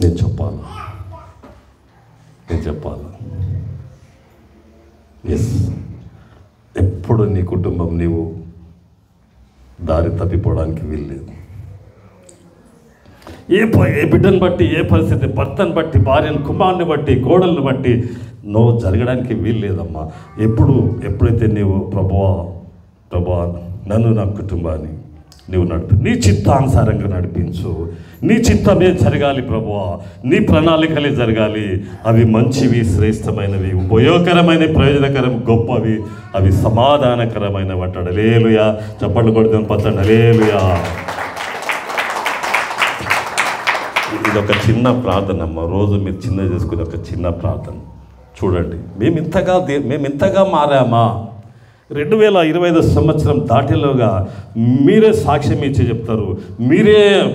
నేను చెప్పాలి. ఎస్, ఎప్పుడు నీ కుటుంబం నీవు దారి తప్పిపోవడానికి వీల్లేదు. ఏ బిడ్డను బట్టి, ఏ పరిస్థితి, భర్తను బట్టి, భార్యను, కుమారుని బట్టి, కోడలను బట్టి నువ్వు జరగడానికి వీల్లేదమ్మా. ఎప్పుడైతే నీవు ప్రభువా నన్ను, నా కుటుంబాన్ని నీవు నడిపి, నీ చిత్తానుసారంగా నడిపించు, నీ చిత్తమే జరగాలి ప్రభువా, నీ ప్రణాళికలే జరగాలి. అవి మంచివి, శ్రేష్టమైనవి, ఉపయోగకరమైన, ప్రయోజనకరం, గొప్పవి, అవి సమాధానకరమైనవి అంటాడు. హల్లెలూయా. చప్పట్లు కొడుతుంది పచ్చండి. హల్లెలూయా. ఇది ఒక చిన్న ప్రార్థన అమ్మ, రోజు మీరు చిన్న చేసుకునే ఒక చిన్న ప్రార్థన. చూడండి, మేము ఇంతగా మారామా. 2025 సంవత్సరం దాటిలోగా మీరే సాక్ష్యం ఇచ్చి చెప్తారు.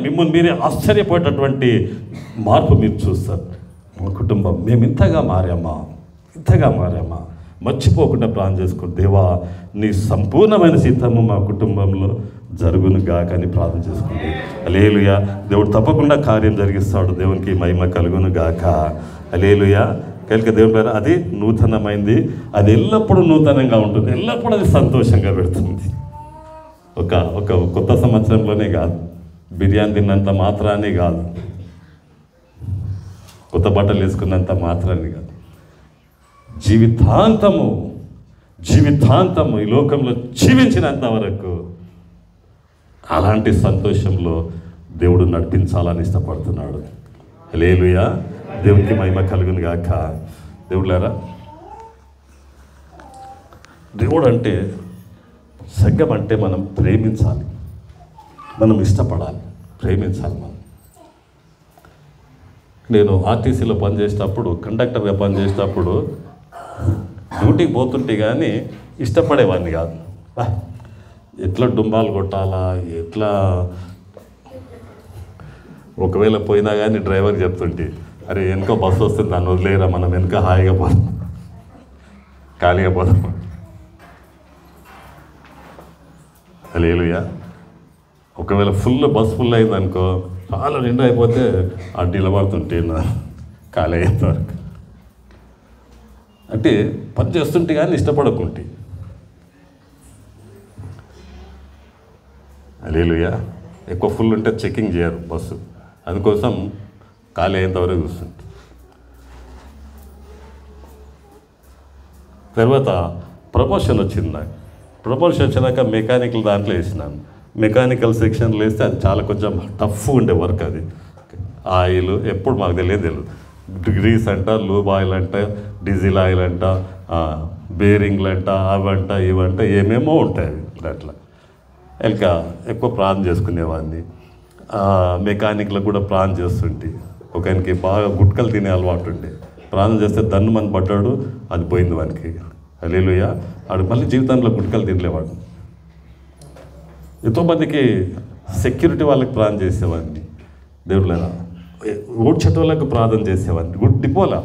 మిమ్మల్ని మీరే ఆశ్చర్యపోయేటటువంటి మార్పు మీరు చూస్తారు. మా కుటుంబం మేము ఇంతగా మారామా. మర్చిపోకుండా ప్లాన్ చేసుకోండి. దేవా, నీ సంపూర్ణమైన చిత్తము మా కుటుంబంలో జరుగును గాక అని ప్రార్థన చేసుకోండి. హల్లెలూయా. దేవుడు తప్పకుండా కార్యం జరిగిస్తాడు. దేవునికి మహిమ కలుగును గాక. హల్లెలూయా. కనుక దేవుని పేరు అది నూతనమైంది, అది ఎల్లప్పుడూ నూతనంగా ఉంటుంది, ఎల్లప్పుడూ అది సంతోషంగా పెడుతుంది. ఒక కొత్త సంవత్సరంలోనే కాదు, బిర్యానీ తిన్నంత మాత్రాన్ని కాదు, కొత్త బట్టలు వేసుకున్నంత మాత్రాన్ని కాదు, జీవితాంతము ఈ లోకంలో జీవించినంత వరకు అలాంటి సంతోషంలో దేవుడు నడిపించాలని ఇష్టపడుతున్నాడు. హల్లెలూయా. దేవునికి మహిమ కలుగును గాక. దేవుళ్ళారా, దేవుడు అంటే, సంఘం అంటే మనం ప్రేమించాలి, మనం ఇష్టపడాలి, ప్రేమించాలి. నేను ఆర్టీసీలో పనిచేసేటప్పుడు, కండక్టర్గా పనిచేసేటప్పుడు డ్యూటీకి పోతుంటే కానీ ఇష్టపడేవాడిని కాదు. ఎట్లా డుంబాలు కొట్టాలా, ఎట్లా, ఒకవేళ పోయినా కానీ డ్రైవర్ చెప్తుంటే, అరే వెనుక బస్సు వస్తుంది, దాన్ని వదిలేరా, మనం వెనుక హాయిగా పోదాం, ఖాళీగా పోదాం. హల్లెలూయా. ఒకవేళ బస్ ఫుల్ అయిందనుకో, చాలా నిండా అయిపోతే ఆ నిలబడుతుంటే నా ఖాళీ అయ్యేంత వరకు. అంటే పని చేస్తుంటే కానీ ఇష్టపడకుంటే. హల్లెలూయా. ఎక్కువ ఫుల్ ఉంటే చెకింగ్ చేయరు బస్సు, అందుకోసం ఖాళీ అయ్యేంతవరకు చూస్తుంది. తర్వాత ప్రమోషన్ వచ్చింది నాకు. ప్రమోషన్ వచ్చినాక మెకానికల్ దాంట్లో వేసినాను. మెకానికల్ సెక్షన్లో వేస్తే అది చాలా కొంచెం టఫ్ ఉండే వర్క్. అది ఆయిల్ ఎప్పుడు మాకు తెలియదు. గ్రీస్ అంట, లూబ్ ఆయిల్ అంట, డీజిల్ ఆయిల్ అంట, బేరింగ్లు అంట, అవంట ఇవంట ఏమేమో ఉంటాయి దాంట్లో. ఇంకా ఎక్కువ ప్రార్థన చేసుకునేవాడిని. మెకానిక్లకు కూడా ప్రార్థన చేస్తుంటే, ఒకనికి బాగా గుట్కలు తినే అలవాటు ఉండే, ప్రార్థన చేస్తే దన్ను మన పడ్డాడు, అది పోయింది వానికి. హల్లెలూయా. ఆడు మళ్ళీ జీవితంలో గుట్కలు తినలేవాడు. ఎంతోమందికి సెక్యూరిటీ వాళ్ళకి ప్రార్థన చేసేవాడిని. దేవుళ్ళరా, ఊడ్చట వాళ్ళకు ప్రార్థన చేసేవాడిని డిపోలా.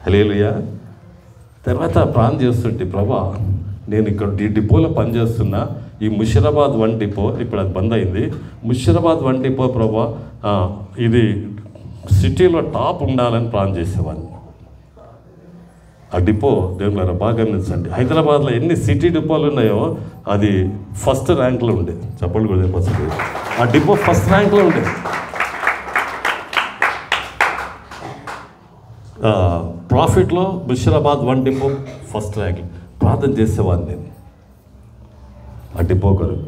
హల్లెలూయా. తర్వాత ప్రార్థన చేస్తుంటే, ప్రభా నేను ఇక్కడ ఈ డిపోలో పనిచేస్తున్నా, ఈ ముషిరాబాద్ 1 డిపో ఇప్పుడు అది బంద్ అయింది. ముషిరాబాద్ 1 డిపో ప్రభా, ఇది సిటీలో టాప్ ఉండాలని ప్రార్థన చేసేవాడిని. ఆ డిపో దేవుళ్ళారా బాగా గమనించండి, హైదరాబాద్లో ఎన్ని సిటీ డిపోలు ఉన్నాయో అది ఫస్ట్ ర్యాంక్లో ఉండే. చెప్పండి కూడా చెప్పచ్చు, ఆ డిపో ఫస్ట్ ర్యాంక్లో ఉండే. ప్రాఫిట్లో ముషిరాబాద్ 1 డిపో ఫస్ట్ ర్యాంక్. ప్రార్థన చేసేవాడిని నేను. ఆ డిపో కొరకు,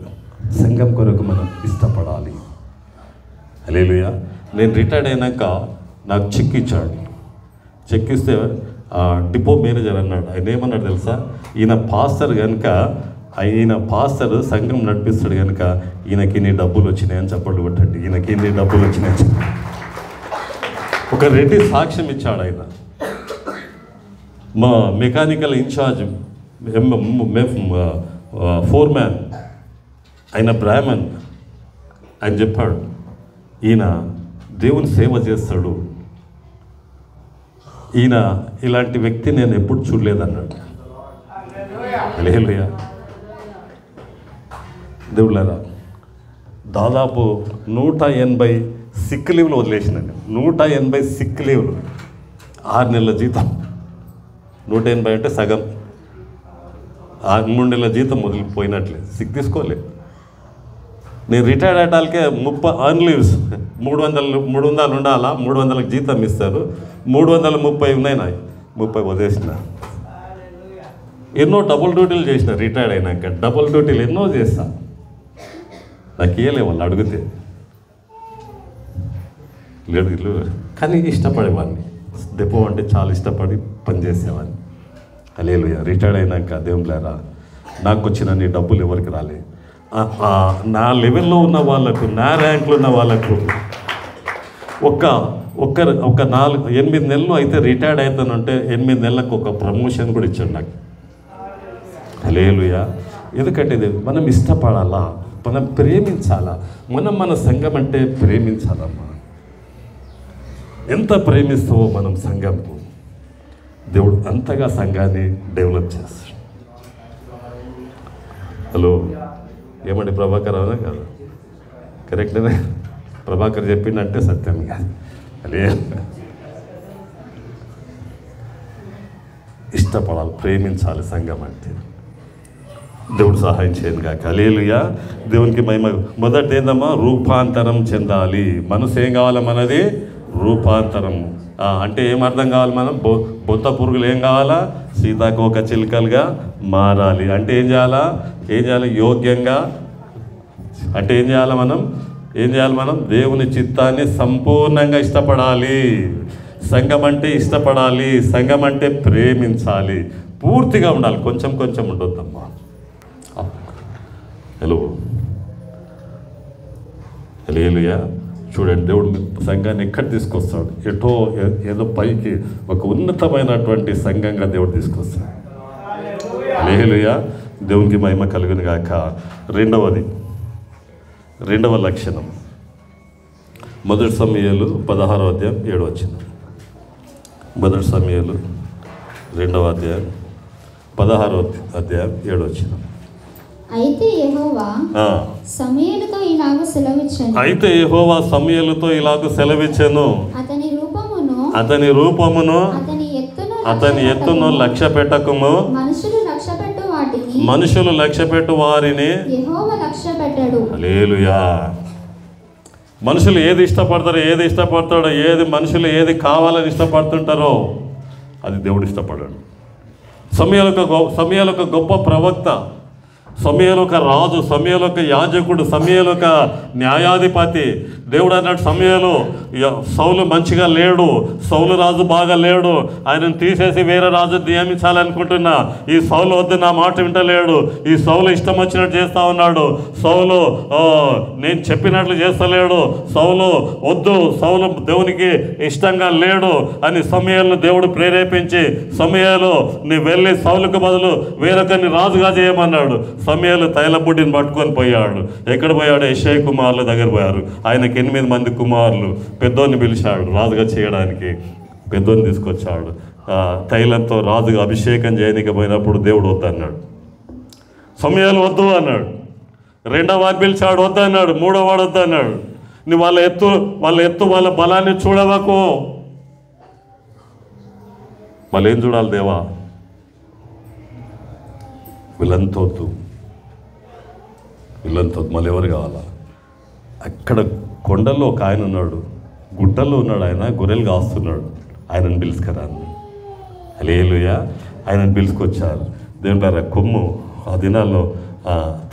సంఘం కొరకు మనం ఇష్టపడాలి. హల్లెలూయా. నేను రిటైర్డ్ అయినాక నాకు చెక్ ఇచ్చాడు. చెక్ ఇస్తే డిపో మేనేజర్ అన్నాడు, ఆయన ఏమన్నాడు తెలుసా, ఈయన పాస్టర్ సంఘం నడిపిస్తాడు కనుక ఈయనకి ఇన్ని డబ్బులు వచ్చినాయని చెప్పండి కొట్టండి, ఈయనకి ఇన్ని డబ్బులు వచ్చినాయని. ఒక రెడ్డి సాక్ష్యం ఇచ్చాడు ఆయన. మా మెకానికల్ ఇన్ఛార్జ్ ఫోర్మ్యాన్ ఆయన బ్రాహ్మణ్, ఆయన చెప్పాడు, ఈయన దేవుని సేవ చేస్తాడు, ఈయన ఇలాంటి వ్యక్తి నేను ఎప్పుడు చూడలేదన్నాడు. హల్లెలూయా. దేవుళ్ళారా, దాదాపు 180 సిక్ లీవ్లు వదిలేసినాను. 180 సిక్ లీవ్లు, 6 నెలల జీతం. 180 అంటే సగం, 3 నెలల జీతం వదిలిపోయినట్లే. సిక్ తీసుకోలేదు. నేను రిటైర్డ్ అయ్యాకే 30 అర్న్ లీవ్స్, 300 ఉండాలా, 300కి జీతం ఇస్తారు. 330 ఉన్నాయి నాకు, 30 వదిలేసిన. ఎన్నో డబుల్ డ్యూటీలు చేసిన రిటైర్డ్ అయినాక. డబుల్ డ్యూటీలు ఎన్నో చేస్తా, నాకు ఇయ్యలే వాళ్ళు అడిగితే. లేదు కానీ ఇష్టపడేవాడిని. డిపో అంటే చాలా ఇష్టపడి పనిచేసేవాడిని. హల్లెలూయా. రిటైర్డ్ అయినాక దేవుళ్ళారా, నాకు వచ్చిన డబ్బులు ఎవరికి రాలే. నా లెవెల్లో ఉన్న వాళ్ళకు, నా ర్యాంక్లో ఉన్న వాళ్ళకు ఒక 8 నెలలు అయితే రిటైర్డ్ అవుతానంటే 8 నెలలకు ఒక ప్రమోషన్ కూడా ఇచ్చాడు నాకు. హల్లెలూయా. ఎందుకంటే ఇది మనం ఇష్టపడాలా, మనం ప్రేమించాలా. మన సంఘం అంటే ప్రేమించాలమ్మా. ఎంత ప్రేమిస్తావో మనం సంఘంకు, దేవుడు అంతగా సంఘాన్ని డెవలప్ చేస్తాడు. హలో, ఏమండి ప్రభాకర్ అవునా కాదు? కరెక్టేనా? ప్రభాకర్ చెప్పిందంటే సత్యం కాదు. అదే ఇష్టపడాలి, ప్రేమించాలి సంఘం అంటే. దేవుడు సహాయం చేయను కాక. హల్లెలూయా. దేవునికి మహిమ. మొదటి ఏందమ్మా? రూపాంతరం చెందాలి. మనసు ఏం కావాలి మనది? రూపాంతరం. అంటే ఏం అర్థం కావాలి? మనం బొత్త పురుగులు ఏం కావాలా? సీతాకోక చిలుకలుగా మారాలి. అంటే ఏం చేయాలి? యోగ్యంగా. అంటే ఏం చేయాలి మనం? దేవుని చిత్తాన్ని సంపూర్ణంగా ఇష్టపడాలి. సంఘం అంటే ఇష్టపడాలి, సంఘం అంటే ప్రేమించాలి, పూర్తిగా ఉండాలి. కొంచెం ఉండొద్దమ్మా. హల్లెలూయా. చూడండి, దేవుడు సంఘాన్ని ఎక్కడ తీసుకొస్తాడు? ఏదో పైకి ఒక ఉన్నతమైనటువంటి సంఘంగా దేవుడు తీసుకొస్తాడు. హల్లెలూయా. దేవునికి మహిమ కలుగును గాక. రెండవ లక్షణం, మొదటి సమూయేలు 16వ అధ్యాయం 7వ వచనం. మొదటి సమూయేలు 2వ అధ్యాయం 16వ అధ్యాయం 7వ వచనం. అయితే యెహోవా సమూయేలుతో ఇలాగ సెలవిచ్చెను, అతని రూపమును అతని ఎత్తును లక్ష్య పెట్టకము. మనుషులు లక్ష్యపెట్టు వారిని యెహోవా లక్ష్యపెట్టడు. హల్లెలూయా. మనుషులు ఏది ఇష్టపడతాడో, మనుషులు ఏది కావాలని ఇష్టపడుతుంటారో అది దేవుడు ఇష్టపడాడు. సమూయేలు ఒక గొప్ప ప్రవక్త, సమూయేలు ఒక రాజు, సమూయేలు ఒక యాజకుడు, సమూయేలు ఒక న్యాయాధిపతి. దేవుడు అన్నాడు, సమూయేలు సౌలు మంచిగా లేడు, సౌలు రాజు బాగా లేడు, ఆయనను తీసేసి వేరే రాజు నియమించాలనుకుంటున్నా. ఈ సౌలు వద్దు, నా మాట వింటలేడు, ఈ సౌలు ఇష్టం వచ్చినట్టు చేస్తూ ఉన్నాడు, సౌలు నేను చెప్పినట్లు చేస్తలేడు, సౌలు వద్దు, సౌలు దేవునికి ఇష్టంగా లేడు అని సమూయేలును దేవుడు ప్రేరేపించి, సమూయేలు నీ వెళ్ళి సౌలుకు బదులు వేరొకరిని రాజుగా చేయమన్నాడు. సమూయేలు తైలబుడ్డిని పట్టుకొని పోయాడు. ఎక్కడ పోయాడు? యెషై కుమారుల దగ్గర పోయారు. ఆయనకి 8 మంది కుమారులు. పెద్దోన్ని పిలిచాడు రాజుగా చేయడానికి. పెద్దోన్ని తీసుకొచ్చాడు. తైలంతో రాజుగా అభిషేకం చేయడానికి పోయినప్పుడు దేవుడు వద్దన్నాడు. సమూయేలు వద్దు అన్నాడు. 2వ వాడిని పిలిచాడు, వద్దన్నాడు. 3వ వాడు వద్దన్నాడు. నువ్వు వాళ్ళ బలాన్ని చూడవకు. వాళ్ళు ఏం చూడాలి? దేవా, వీళ్ళంతా మళ్ళీ ఎవరు కావాలా? అక్కడ కొండల్లో ఒక ఆయన ఉన్నాడు, గుట్టల్లో ఉన్నాడు, ఆయన గొర్రెలు కాస్తున్నాడు. ఆయనను పిలుచుకరా. హల్లెలూయా. ఆయనను పిలుచుకొచ్చారు. దేవుని కొమ్ము ఆ దినాల్లో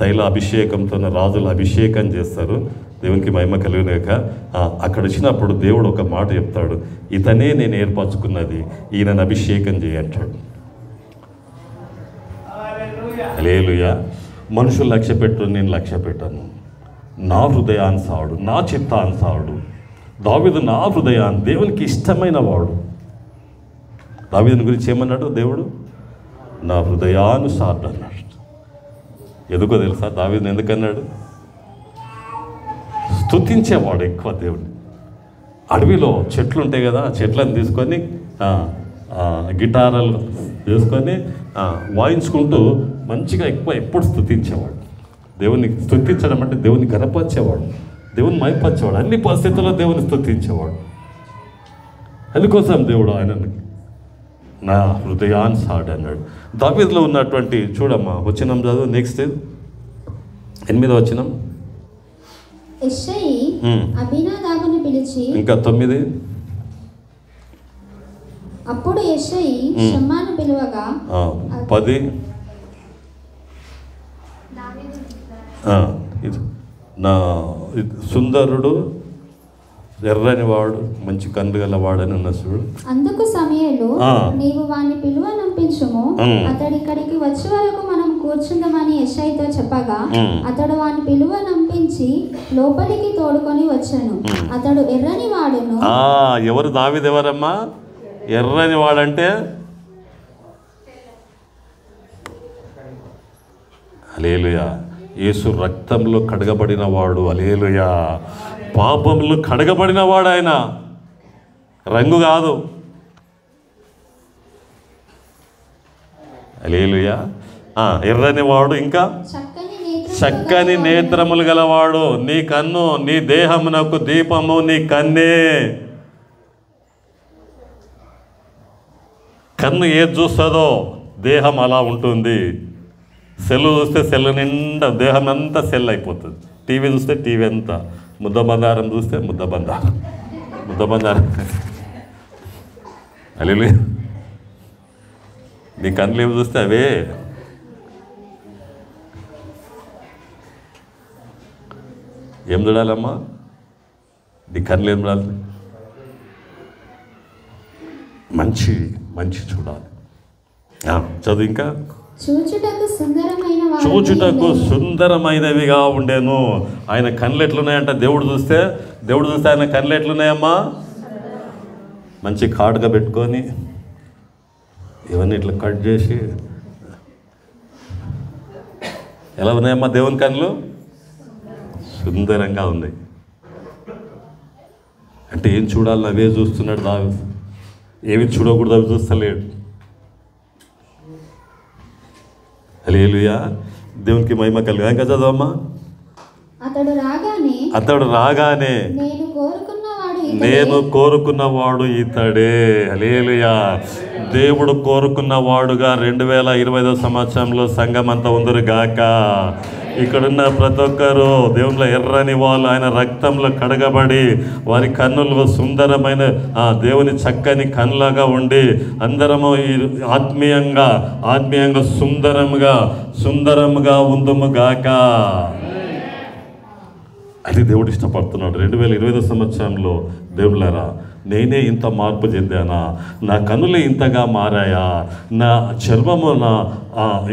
తైల అభిషేకంతో రాజులు అభిషేకం చేస్తారు. దేవునికి మహిమ కలిగినాక అక్కడ వచ్చినప్పుడు దేవుడు ఒక మాట చెప్తాడు, ఇతనే నేను ఏర్పరచుకున్నది, ఈయనను అభిషేకం చేయంటాడు. హల్లెలూయా. మనుషులు లక్ష్య పెట్టు, నేను లక్ష్య పెట్టాను. నా హృదయానుసారుడు, నా చిత్తానుసారుడు దావీదు, నా హృదయాన్ని దేవునికి ఇష్టమైన వాడు. దావీదుని గురించి ఏమన్నాడు దేవుడు? నా హృదయానుసారుడు అన్నాడు. ఎందుకో తెలుసా దావీదుని ఎందుకన్నాడు? స్తుతించేవాడు ఎక్కువ దేవుడిని. అడవిలో చెట్లు ఉంటాయి కదా, ఆ చెట్లను తీసుకొని గిటారాలు వేసుకొని వాయించుకుంటూ మంచిగా ఎక్కువ ఎప్పుడు స్తుతించేవాడు. దేవుని స్తుతించడం అంటే దేవుని గనపరిచేవాడు, దేవుని మైపరిచేవాడు, అన్ని పరిస్థితుల్లో దేవుని స్తుతించేవాడు. అందుకోసం దేవుడు ఆయనని నా హృదయానుసారుడు అన్నాడు. దావీదులో ఉన్నటువంటి చూడమ్మా వచనం చదువు, నెక్స్ట్ 8వ వచనం. యెష్షయి అబీనాదాబును పిలిచి, ఇంకా 9. అప్పుడు యెష్షయి షమ్మాను పిలువగా 10. ఇది నా సుందరుడు ఎర్రని వాడు మంచి కన్ను గల వాడని ఉన్న చూడు. అందుకు సమూయేలు, నీవు వాణ్ణి పిలువనంపించుము, అతడు ఇక్కడికి వచ్చే వరకు మనం కూర్చుందామని యెష్షయితో చెప్పగా, అతడు వాణ్ణి పిలువనంపించి లోపలికి తోడుకొని వచ్చాను. అతడు ఎర్రని వాడును. ఎవరు? దావీదు ఎవరమ్మా? ఎర్రని వాడంటే హల్లెలూయా, యేసు రక్తంలో కడగబడిన వాడు. హల్లెలూయా, పాపంలో కడగబడిన వాడు ఆయన, రంగు కాదు. హల్లెలూయా. ఎర్రని వాడు, ఇంకా చక్కని నేత్రములు గలవాడు. నీ కన్ను, నీ దేహమునకు దీపము నీ కన్నే. కన్ను ఏది చూస్తుందో దేహం అలా ఉంటుంది. సెల్లు చూస్తే సెల్లు నిండా దేహం అంతా సెల్ అయిపోతుంది. టీవీ చూస్తే టీవీ అంతా, ముద్దబందారం చూస్తే ముద్దబందారం. హల్లెలూయా. నీ కన్నులు ఏమి చూస్తే అవే. ఏం చూడాలమ్మా? నీ కన్నులు ఏం చూడాలి? మంచి చూడాలి. చదువు ఇంకా. చూచుటకు సుందరమైనవిగా ఉండేను. ఆయన కళ్ళు ఎట్లున్నాయంట? దేవుడు చూస్తే ఆయన కళ్ళు ఎట్లున్నాయమ్మా? మంచి కాటుగా పెట్టుకొని ఇవన్నీ ఇట్లా కట్ చేసి ఎలా ఉన్నాయమ్మా దేవుని కళ్ళు? సుందరంగా ఉన్నాయి. అంటే ఏం చూడాలని అవే చూస్తున్నాడు దావీదు. ఏమి చూడకూడదు అవి చూస్తలేడు. హల్లెలూయా, దేవునికి మహిమ కలుగు. ఇంకా చదవమ్మా. అతడు రాగానే నేను కోరుకున్నవాడు ఇతడే. హల్లెలూయా. దేవుడు కోరుకున్నవాడుగా 2025 సంవత్సరంలో సంఘం అంతా ఉందరు గాక. ఇక్కడున్న ప్రతి ఒక్కరు దేవునిలో ఎర్రని వాళ్ళు, ఆయన రక్తంలో కడగబడి వారి కన్నులు సుందరమైన దేవుని చక్కని కన్నులాగా ఉండి అందరము ఆత్మీయంగా సుందరముగా ఉందుము గాక. అది దేవుడు ఇష్టపడుతున్నాడు. 2025 సంవత్సరంలో దేవులారా, నేనే ఇంత మార్పు చెందానా? నా కన్నులు ఇంతగా మారాయా? నా చర్మము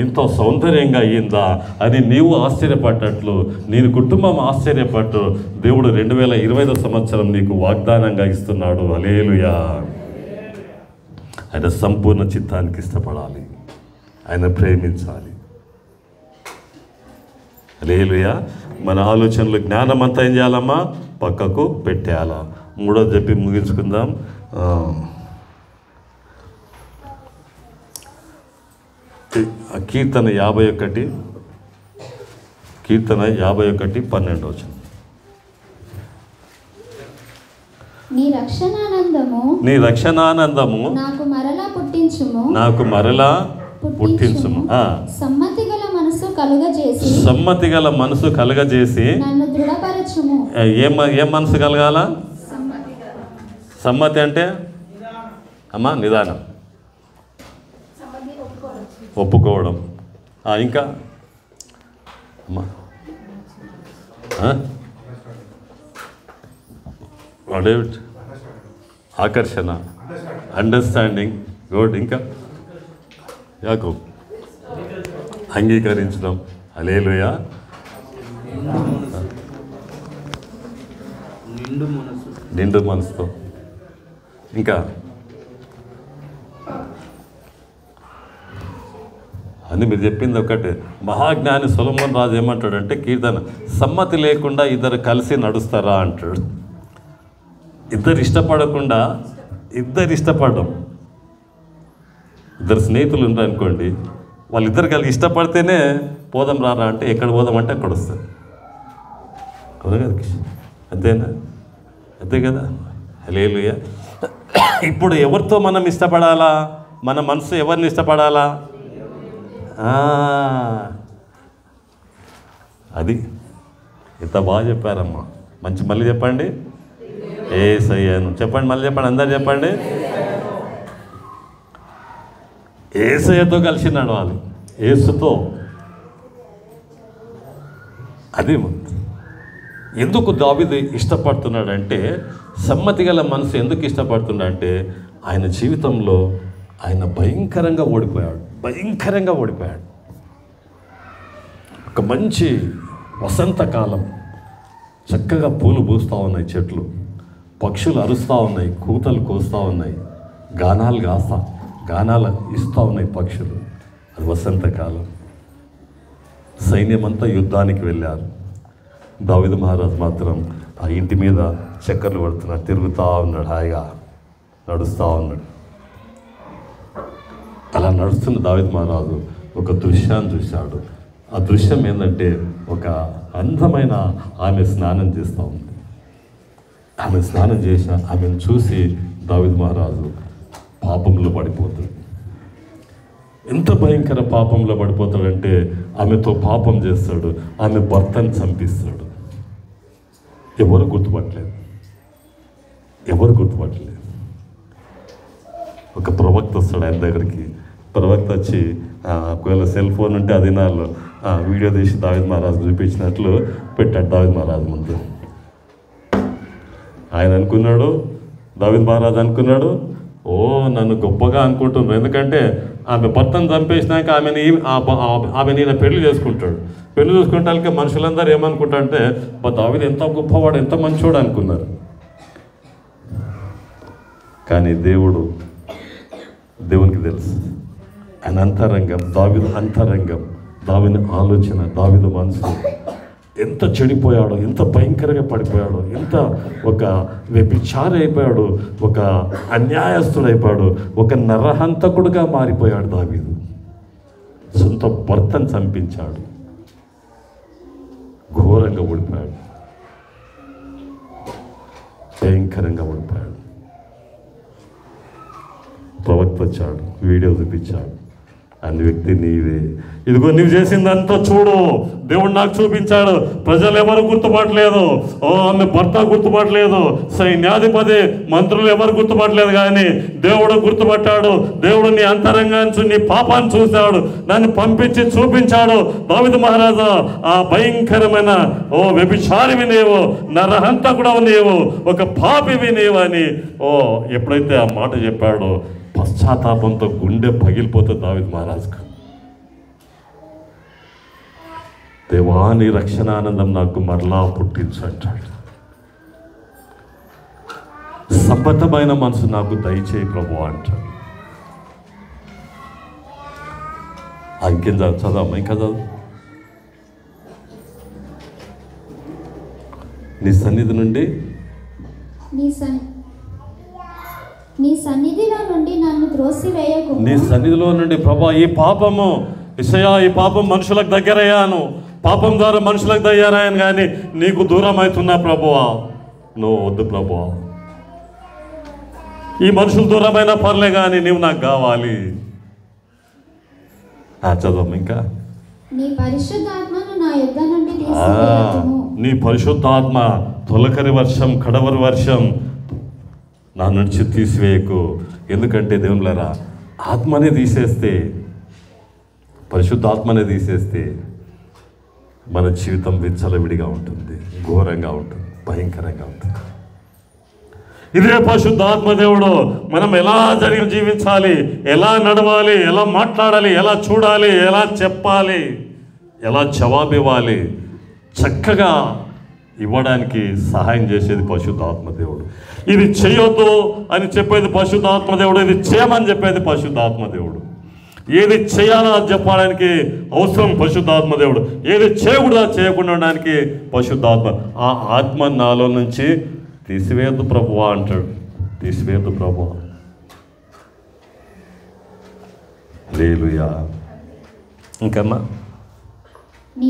ఇంత సౌందర్యంగా అయ్యిందా అని నీవు ఆశ్చర్యపడ్డట్లు, నేను కుటుంబం ఆశ్చర్యపడ్డు దేవుడు 2025 సంవత్సరం నీకు వాగ్దానంగా ఇస్తున్నాడు. హల్లెలూయా. ఆయన సంపూర్ణ చిత్తానికి ఇష్టపడాలి, ఆయన ప్రేమించాలి. హల్లెలూయా. మన ఆలోచనలు జ్ఞానం అంతా ఏం చేయాలమ్మా? పక్కకు పెట్టేయాలా. 3వ చెప్పి ముగించుకుందాం. కీర్తన 51 12 నీ రక్షణానందము నాకు మరలా పుట్టించుము. సమ్మతి గల మనసు కలుగజేసి ఏ మనసు కలగాల? సమ్మతి అంటే అమ్మా నిదానం, ఒప్పుకోవడం. ఇంకా అమ్మా ఆకర్షణ, అండర్స్టాండింగ్, గుడ్. ఇంకా యాకోబు అంగీకరించడం. హల్లెలూయా. నిండు మనసుతో. ఇంకా అని మీరు చెప్పింది ఒకటే. మహాజ్ఞాని సొలొమోన్ రాజు ఏమంటాడంటే కీర్తన, సమ్మతి లేకుండా ఇద్దరు కలిసి నడుస్తారా అంటాడు. ఇద్దరు ఇష్టపడడం. ఇద్దరు స్నేహితులు ఉన్నారనుకోండి, వాళ్ళిద్దరు కలిసి ఇష్టపడితేనే పోదాం రారా అంటే ఎక్కడ పోదాం అంటే అక్కడ వస్తారు. అవునా కదా? అంతేనా? అంతే కదా? హల్లెలూయా. ఇప్పుడు ఎవరితో మనం ఇష్టపడాలా? మన మనసు ఎవరిని ఇష్టపడాలా? అది ఎంత బాగా చెప్పారమ్మా. మంచి మళ్ళీ చెప్పండి. యేసయ్యను చెప్పండి, మళ్ళీ చెప్పండి, అందరు చెప్పండి. యేసయ్యతో కలిసి నడవాలి, యేసుతో. అది ఎందుకు దావీదు ఇష్టపడుతున్నాడంటే, సమ్మతి గల మనసు ఎందుకు ఇష్టపడుతున్నాడంటే, ఆయన జీవితంలో ఆయన భయంకరంగా ఓడిపోయాడు. ఒక మంచి వసంతకాలం, చక్కగా పూలు పూస్తూ ఉన్నాయి, చెట్లు, పక్షులు అరుస్తూ ఉన్నాయి, కూతలు కోస్తూ ఉన్నాయి, గానాలు ఇస్తూ ఉన్నాయి పక్షులు. అది వసంతకాలం. సైన్యమంతా యుద్ధానికి వెళ్ళారు. దావీదు మహారాజు మాత్రం ఆ ఇంటి మీద చక్కర్లు పడుతున్నాడు, తిరుగుతూ ఉన్నాడు, హాయిగా నడుస్తూ ఉన్నాడు. అలా నడుస్తున్న దావీదు మహారాజు ఒక దృశ్యాన్ని చూశాడు. ఆ దృశ్యం ఏంటంటే, ఒక అందమైన ఆమె స్నానం చేస్తూ ఉంది. ఆమె స్నానం చేసిన ఆమెను చూసి దావీదు మహారాజు పాపంలో పడిపోతాడు. ఎంత భయంకర పాపంలో పడిపోతాడంటే, ఆమెతో పాపం చేస్తాడు, ఆమె భర్తను చంపిస్తాడు. ఎవరు గుర్తుపట్టలేదు. ఒక ప్రవక్త వస్తాడు ఆయన దగ్గరికి. ప్రవక్త వచ్చి ఒకవేళ సెల్ ఫోన్ ఉంటే ఆ దినాల్లో వీడియో తీసి దావీదు మహారాజు చూపించినట్లు పెట్టాడు దావీదు మహారాజు ముందు. ఆయన అనుకున్నాడు, దావీదు మహారాజు అనుకున్నాడు, నన్ను గొప్పగా అనుకుంటున్నాను, ఎందుకంటే ఆమె భర్తను చంపేసినాక ఆమె ఈయన పెళ్లి చేసుకుంటాడు. పెళ్లి చేసుకుంటానికి మనుషులందరూ ఏమనుకుంటారంటే, దావీదు ఎంత గొప్పవాడు, ఎంత మంచివాడు అనుకున్నారు. కానీ దేవునికి తెలుసు ఆయన అంతరంగం, దావీదు అంతరంగం, దావీదు ఆలోచన, దావీదు మనసు ఎంత చెడిపోయాడో, ఎంత భయంకరంగా పడిపోయాడో, ఎంత ఒక వ్యభిచారి అయిపోయాడు, ఒక అన్యాయస్తుడైపోయాడు, ఒక నరహంతకుడుగా మారిపోయాడు దావీదు. సొంత భర్తను చంపించాడు, ఘోరంగా ఓడిపోయాడు, భయంకరంగా ఓడిపోయాడు. ప్రవక్త వచ్చాడు, వీడియో చూపించాడు. అన్ని వ్యక్తి నీవే, ఇదిగో నువ్వు చేసిందంతా చూడు, దేవుడు నాకు చూపించాడు. ప్రజలు ఎవరు గుర్తుపట్టలేదు, ఆమె భర్త గుర్తుపట్టలేదు, సైన్యాధిపతి మంత్రులు ఎవరు గుర్తుపట్టలేదు, కానీ దేవుడు గుర్తుపట్టాడు. దేవుడు నీ అంతరంగాన్ని, నీ పాపాన్ని చూశాడు, నన్ను పంపించి చూపించాడు. దావీదు మహారాజా, ఆ భయంకరమైన వ్యభిచారివి నీవు, నరహంతకుడవు నీవు, ఒక పాపివి నీవు అని ఎప్పుడైతే ఆ మాట చెప్పాడో, పశ్చాత్తాపంతో గుండె పగిలిపోతుంది దావీదు మహారాజుకు. దేవాని రక్షణానందం నాకు మరలా పుట్టించు అంటాడు. సంబద్ధమైన మనసు నాకు దయచేయి ప్రభు అంటాడు. ఇంకేం చదవమ్మా, ఇంకా చదువు. నీ సన్నిధి నుండి నీ సన్నిధిలో నుండి నన్ను త్రోసివేయకు. నీ సన్నిధిలో నుండి ప్రభా, ఈ పాపము యెషయా, ఈ పాపం మనుషులకు దగ్గరయ్యాను, పాపం ద్వారా మనుషులకు దగ్గరయ్యాను, కానీ నీకు దూరం అవుతున్నా ప్రభువా. నువ్వు వద్దు ప్రభువా, ఈ మనుషులు దూరమైనా పర్లే, కానీ నీవు నాకు కావాలి. చదవమ్మ ఇంకా. నీ పరిశుద్ధాత్మను నా యుద్ధ నుండి తీసివేయకుము. నీ పరిశుద్ధాత్మ తొలకరి వర్షం, కడవరి వర్షం నా నుంచి తీసివేయకు. ఎందుకంటే దేవులారా, ఆత్మనే తీసేస్తే, పరిశుద్ధాత్మనే తీసేస్తే మన జీవితం విచ్చలవిడిగా ఉంటుంది, ఘోరంగా ఉంటుంది, భయంకరంగా ఉంటుంది. ఇదే పరిశుద్ధాత్మ దేవుడు మనం ఎలా జీవించాలి, ఎలా నడవాలి, ఎలా మాట్లాడాలి, ఎలా చూడాలి, ఎలా చెప్పాలి, ఎలా జవాబివ్వాలి, చక్కగా ఇవ్వడానికి సహాయం చేసేది పరిశుద్ధాత్మ దేవుడు. ఇది చేయొద్దు అని చెప్పేది పరిశుద్ధాత్మ దేవుడు, ఇది చేయమని చెప్పేది పరిశుద్ధాత్మ దేవుడు. ఏది చేయాలో అది చెప్పడానికి అవసరం పరిశుద్ధాత్మ దేవుడు, ఏది చేయకూడదు చేయకుండా ఉండడానికి పరిశుద్ధాత్మ. ఆ ఆత్మ నాలో నుంచి తీసివేయద్దు ప్రభువా అంటాడు, తీసివేయద్దు ప్రభువా. హల్లెలూయా. ఇంకమ్మా, నీ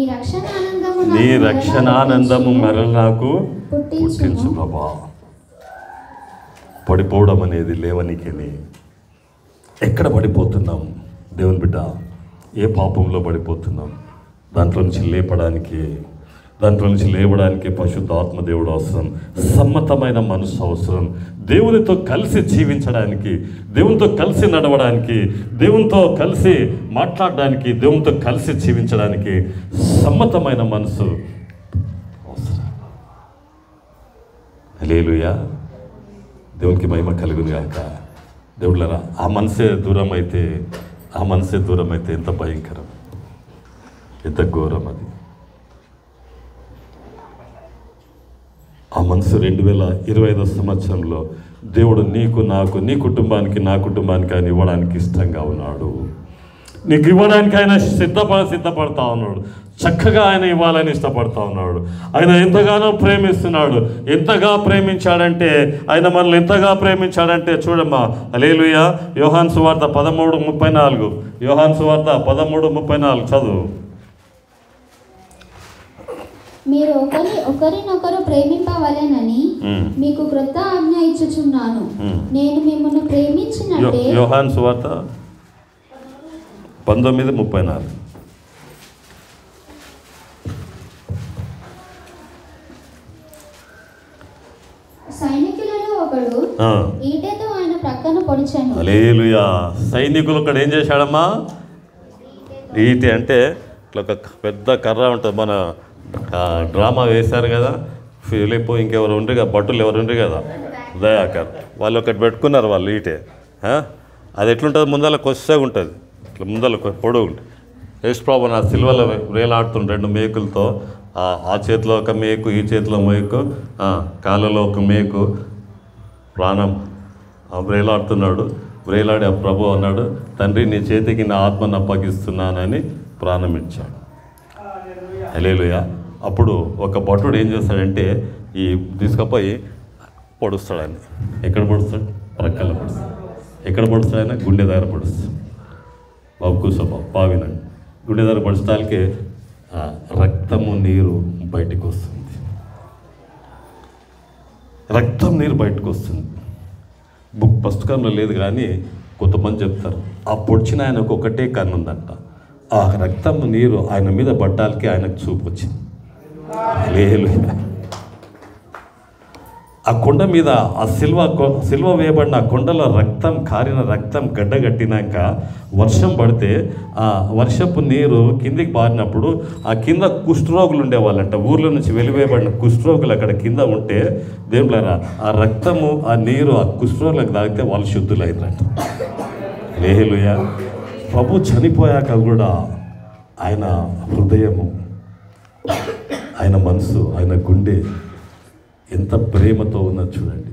రక్షణానందము మరల నాకు పుట్టించు ప్రభా. పడిపోవడం అనేది లేవనికని. ఎక్కడ పడిపోతున్నాం దేవుని బిడ్డ? ఏ పాపంలో పడిపోతున్నాం? దాంట్లో నుంచి లేవడానికి పరిశుద్ధ ఆత్మదేవుడు అవసరం. సమ్మతమైన మనసు అవసరం. దేవునితో కలిసి జీవించడానికి, దేవునితో కలిసి నడవడానికి, దేవునితో కలిసి మాట్లాడడానికి, దేవునితో కలిసి జీవించడానికి సమ్మతమైన మనసు అవసరం. హల్లెలూయా. దేవునికి మహిమ కలుగును గాక. దేవుళ్ళరా, ఆ మనసే దూరం అయితే ఎంత భయంకరం, ఎంత ఘోరం అది. ఆ మనసు 2025 సంవత్సరంలో దేవుడు నీకు, నాకు, నీ కుటుంబానికి, నా కుటుంబానికి ఆయన ఇవ్వడానికి ఇష్టంగా ఉన్నాడు. నీకు ఇవ్వడానికి ఆయన సిద్ధపడతా ఉన్నాడు. చక్కగా ఆయన ఇవ్వాలని ఇష్టపడతా ఉన్నాడు. ఆయన ఎంతగానో ప్రేమిస్తున్నాడు. ఎంతగా ప్రేమించాడంటే, ఆయన మనల్ని ఎంతగా ప్రేమించాడంటే చూడమ్మా. హల్లెలూయా. యోహాను సువార్త 13:34. యోహాను సువార్త 13:34 చదువు. మీరు ఒకరినొకరు ప్రేమింపవలెనని మీకు క్రొత్త ఆజ్ఞ ఇచ్చుచున్నాను, నేను మిమ్మల్ని ప్రేమించినట్టే. యోహాను సువార్త 19:34. సైనికులలో ఒకడు ఈటెతో ఆయన ప్రక్కన పొడిచాను. హల్లెలూయా. సైనికులు ఒకడు ఏం చేశాడమ్మా? ఈటె అంటే ఇట్లా ఒక పెద్ద కర్ర ఉంటుంది. మన డ్రామా వేశారు కదా, ఫిలిప్ ఇంకెవరు ఉండ్రి కదా, భటులు ఎవరు ఉండ్రి కదా, దయాకర్, వాళ్ళు ఒకటి పెట్టుకున్నారు. వాళ్ళు ఈటే అది ఎట్లుంటుంది, ముందర కొచ్చగా ఉంటుంది, ఇట్లా ముందర పొడవు ఉంటుంది. యేసుప్రభు నా సిల్వలో వేలాడుతున్న 2 మేకులతో, ఆ చేతిలో ఒక మేకు, ఈ చేతిలో మేకు, కాళ్ళలో ఒక మేకు, ప్రాణం వేలాడుతున్నాడు. వేలాడి ఆ ప్రభు అన్నాడు, తండ్రి నీ చేతికి నా ఆత్మను అప్పగిస్తున్నానని ప్రాణం ఇచ్చాడు. హల్లెలూయా. అప్పుడు ఒక భటుడు ఏం చేస్తాడంటే ఈ తీసుకుపోయి పొడుస్తాడు. ఆయన ఎక్కడ పొడుస్తాడు? ప్రక్కల్లో పొడుస్తాడు. ఎక్కడ పొడుస్తాడు? ఆయన గుండె దగ్గర పొడుస్తాడు. బాబు కూర్చో బావినండి. గుండె దగ్గర పొడుస్తానికి రక్తము నీరు బయటికి వస్తుంది. రక్తం నీరు బయటకు వస్తుంది. పుస్తకంలో లేదు కానీ కొంతమంది చెప్తారు, ఆ పొడిచిన ఆయనకు ఒకటే కన్ను ఉందంట. ఆ రక్తం నీరు ఆయన మీద పడ్డానికి ఆయనకు చూపు వచ్చింది. హల్లెలూయా. ఆ కొండ మీద ఆ సిల్వ వేయబడిన ఆ కొండలో కారిన రక్తం గడ్డగట్టినాక వర్షం పడితే ఆ వర్షపు నీరు కిందికి పారినప్పుడు ఆ కింద కుష్ఠరోగులు ఉండేవాళ్ళంట. ఊర్లో నుంచి వెలివేయబడిన కుష్ఠరోగులు అక్కడ కింద ఉంటే దేవులారా ఆ రక్తము ఆ నీరు ఆ కుష్ఠరోగులకు తాగితే వాళ్ళు శుద్ధులైందంట. హల్లెలూయా. ప్రభు చనిపోయాక కూడా ఆయన హృదయము, ఆయన మనసు, ఆయన గుండె ఎంత ప్రేమతో ఉన్నది చూడండి.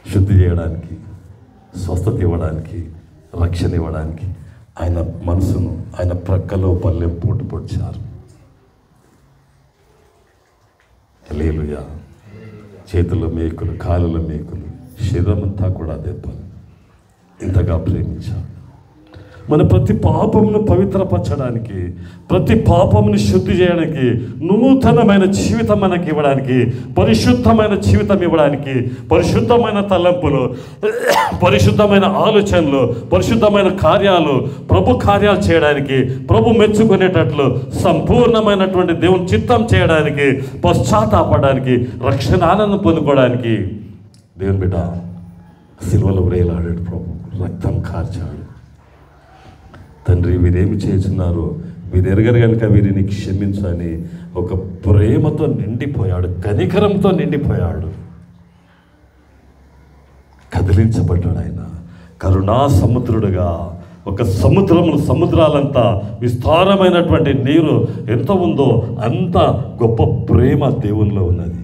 శుద్ధి చేయడానికి, స్వస్థత ఇవ్వడానికి, రక్షణ ఇవ్వడానికి ఆయన మనసును ఆయన ప్రక్కలో పల్లెం పోటు పొడిచారు. హల్లెలూయా. చేతుల మేకులు, కాళ్ళ మేకులు, శరీరం అంతా కూడా దెబ్బలు. ఇంతగా ప్రేమించారు. మన ప్రతి పాపమును పవిత్రపరచడానికి, ప్రతి పాపమును శుద్ధి చేయడానికి, నూతనమైన జీవితం మనకి ఇవ్వడానికి, పరిశుద్ధమైన జీవితం ఇవ్వడానికి, పరిశుద్ధమైన తలంపులు, పరిశుద్ధమైన ఆలోచనలు, పరిశుద్ధమైన కార్యాలు, ప్రభు కార్యాలు చేయడానికి, ప్రభు మెచ్చుకునేటట్లు సంపూర్ణమైనటువంటి దేవుని చిత్తం చేయడానికి, పశ్చాత్తాపడానికి, రక్షణ ఆనందం పొందుకోవడానికి దేవుని బిడ్డ సిలువలో వేలాడాడు. ప్రభు రక్తం కార్చాడు. తండ్రి వీరేమి చేస్తున్నారు, వీరు ఎరగరు కనుక వీరిని క్షమించని ఒక ప్రేమతో నిండిపోయాడు, కనికరంతో నిండిపోయాడు. కదిలించబడ్డాడు ఆయన కరుణా సముద్రుడుగా. ఒక సముద్రాలంతా విస్తారమైనటువంటి నీరు ఎంత ఉందో అంత గొప్ప ప్రేమ దేవునిలో ఉన్నది.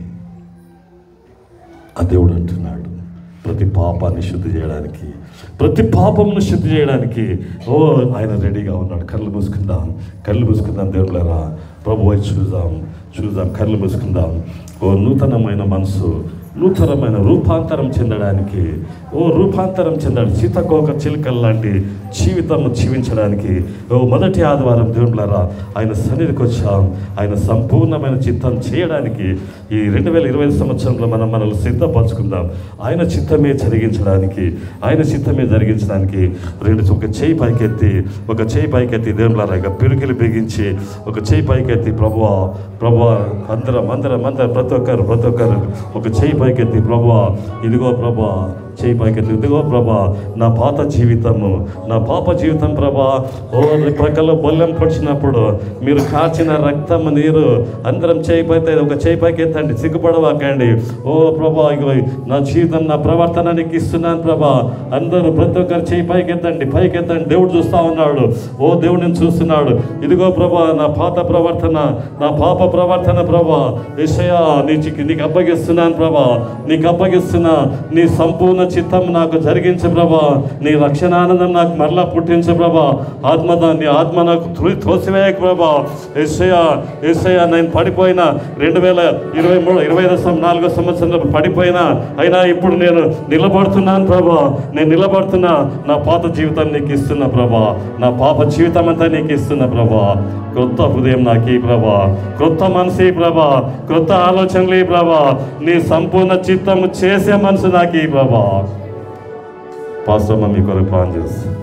ఆ దేవుడు అంటున్నాడు, ప్రతి పాపాన్ని శుద్ధి చేయడానికి, ప్రతి పాపమును శుద్ధి చేయడానికి ఆయన రెడీగా ఉన్నాడు. కళ్ళు మూసుకుందాం దేవుళ్ళారా, ప్రభు వైపు చూద్దాం, కళ్ళు మూసుకుందాం. నూతనమైన మనసు, నూతనమైన రూపాంతరం చెందడానికి, రూపాంతరం చెందాడు. సీతకోక చిలుకల్ లాంటి జీవితం జీవించడానికి మొదటి ఆదివారం దేవుళ్ళారా ఆయన సన్నిధికి వచ్చాం. ఆయన సంపూర్ణమైన చిత్తం చేయడానికి ఈ 2020 సంవత్సరంలో మనల్ని సిద్ధపరచుకుందాం. ఆయన చిత్తమే జరిగించడానికి, ఒక చేయి పైకెత్తి దేవుళ్ళారా ఇక పిరుకిలు బిగించి ఒక చేయి పైకెత్తి ప్రభువా అందరం ప్రతి ఒక్కరు ఒక చేయి పైకెత్తి ప్రభువా ఇదిగో ప్రభా, చేయి పైకెత్తి ఇదిగో ప్రభా నా పాప జీవితం ప్రభా. ప్రక్కలో బొల్లెం పొడిచినప్పుడు మీరు కాచిన రక్తం నీరు అందరం ఒక చేయి పైకెత్తండి, సిగ్గుపడవాకండి. ప్రభా ఇగో నా జీవితం, నా ప్రవర్తన నీకు ఇస్తున్నాను ప్రభా. అందరూ ప్రతి ఒక్కరు చేయి పైకెత్తండి. దేవుడు చూస్తూ ఉన్నాడు. దేవుడు నేను చూస్తున్నాడు. ఇదిగో ప్రభా నా పాప ప్రవర్తన ప్రభా యేసయ్యా నీకు అప్పగిస్తున్నాను ప్రభా, నీ సంపూర్ణ చిత్తం నాకు జరిగించు ప్రభా. నీ రక్షణానందం నాకు మరలా పుట్టించు ప్రభా. నీ ఆత్మ నాకు తోసివేయకు ప్రభా. యేసయ్యా నేను పడిపోయిన 2024 సంవత్సరంలో పడిపోయినా అయినా ఇప్పుడు నేను నిలబడుతున్నాను ప్రభా. నా పాత జీవితం నీకు ఇస్తున్నా ప్రభా. నా పాప జీవితం అంతా నీకు ఇస్తున్నా ప్రభా. క్రొత్త హృదయం నాకు ఈ ప్రభా, క్రొత్త మనసు ప్రభా, క్రొత్త ఆలోచనలు ప్రభా. నీ సంపూర్ణ చిత్తము చేసే మనసు నాకు ఈ ప్రభా. పాస్టర్ మీ కొరకు ప్రార్థన చేస్తాను.